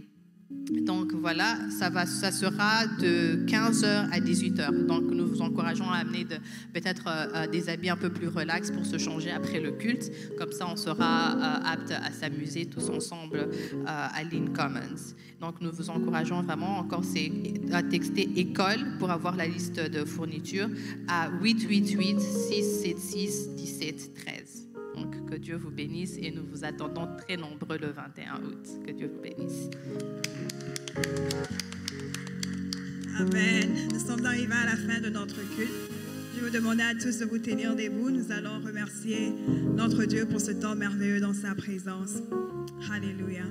Donc voilà, ça sera de 15h à 18h. Donc nous vous encourageons à amener peut-être des habits un peu plus relax pour se changer après le culte. Comme ça, on sera apte à s'amuser tous ensemble à Lynn Commons. Donc nous vous encourageons vraiment, encore, c'est à texter école pour avoir la liste de fournitures à 888-676-1713. Donc que Dieu vous bénisse et nous vous attendons très nombreux le 21 août. Que Dieu vous bénisse. Amen. Nous sommes arrivés à la fin de notre culte. Je vais vous demander à tous de vous tenir debout. Nous allons remercier notre Dieu pour ce temps merveilleux dans sa présence. Alléluia.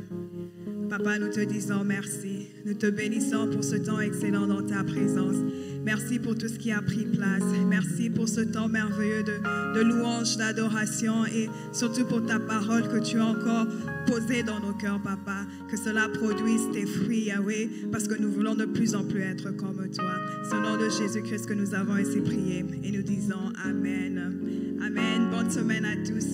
Papa, nous te disons merci. Nous te bénissons pour ce temps excellent dans ta présence. Merci pour tout ce qui a pris place. Merci pour ce temps merveilleux de louange, d'adoration et surtout pour ta parole que tu as encore posée dans nos cœurs, Papa. Que cela produise tes fruits, Yahweh, parce que nous voulons de plus en plus être comme toi. C'est au nom de Jésus-Christ que nous avons ainsi prié et nous disons Amen. Amen. Bonne semaine à tous.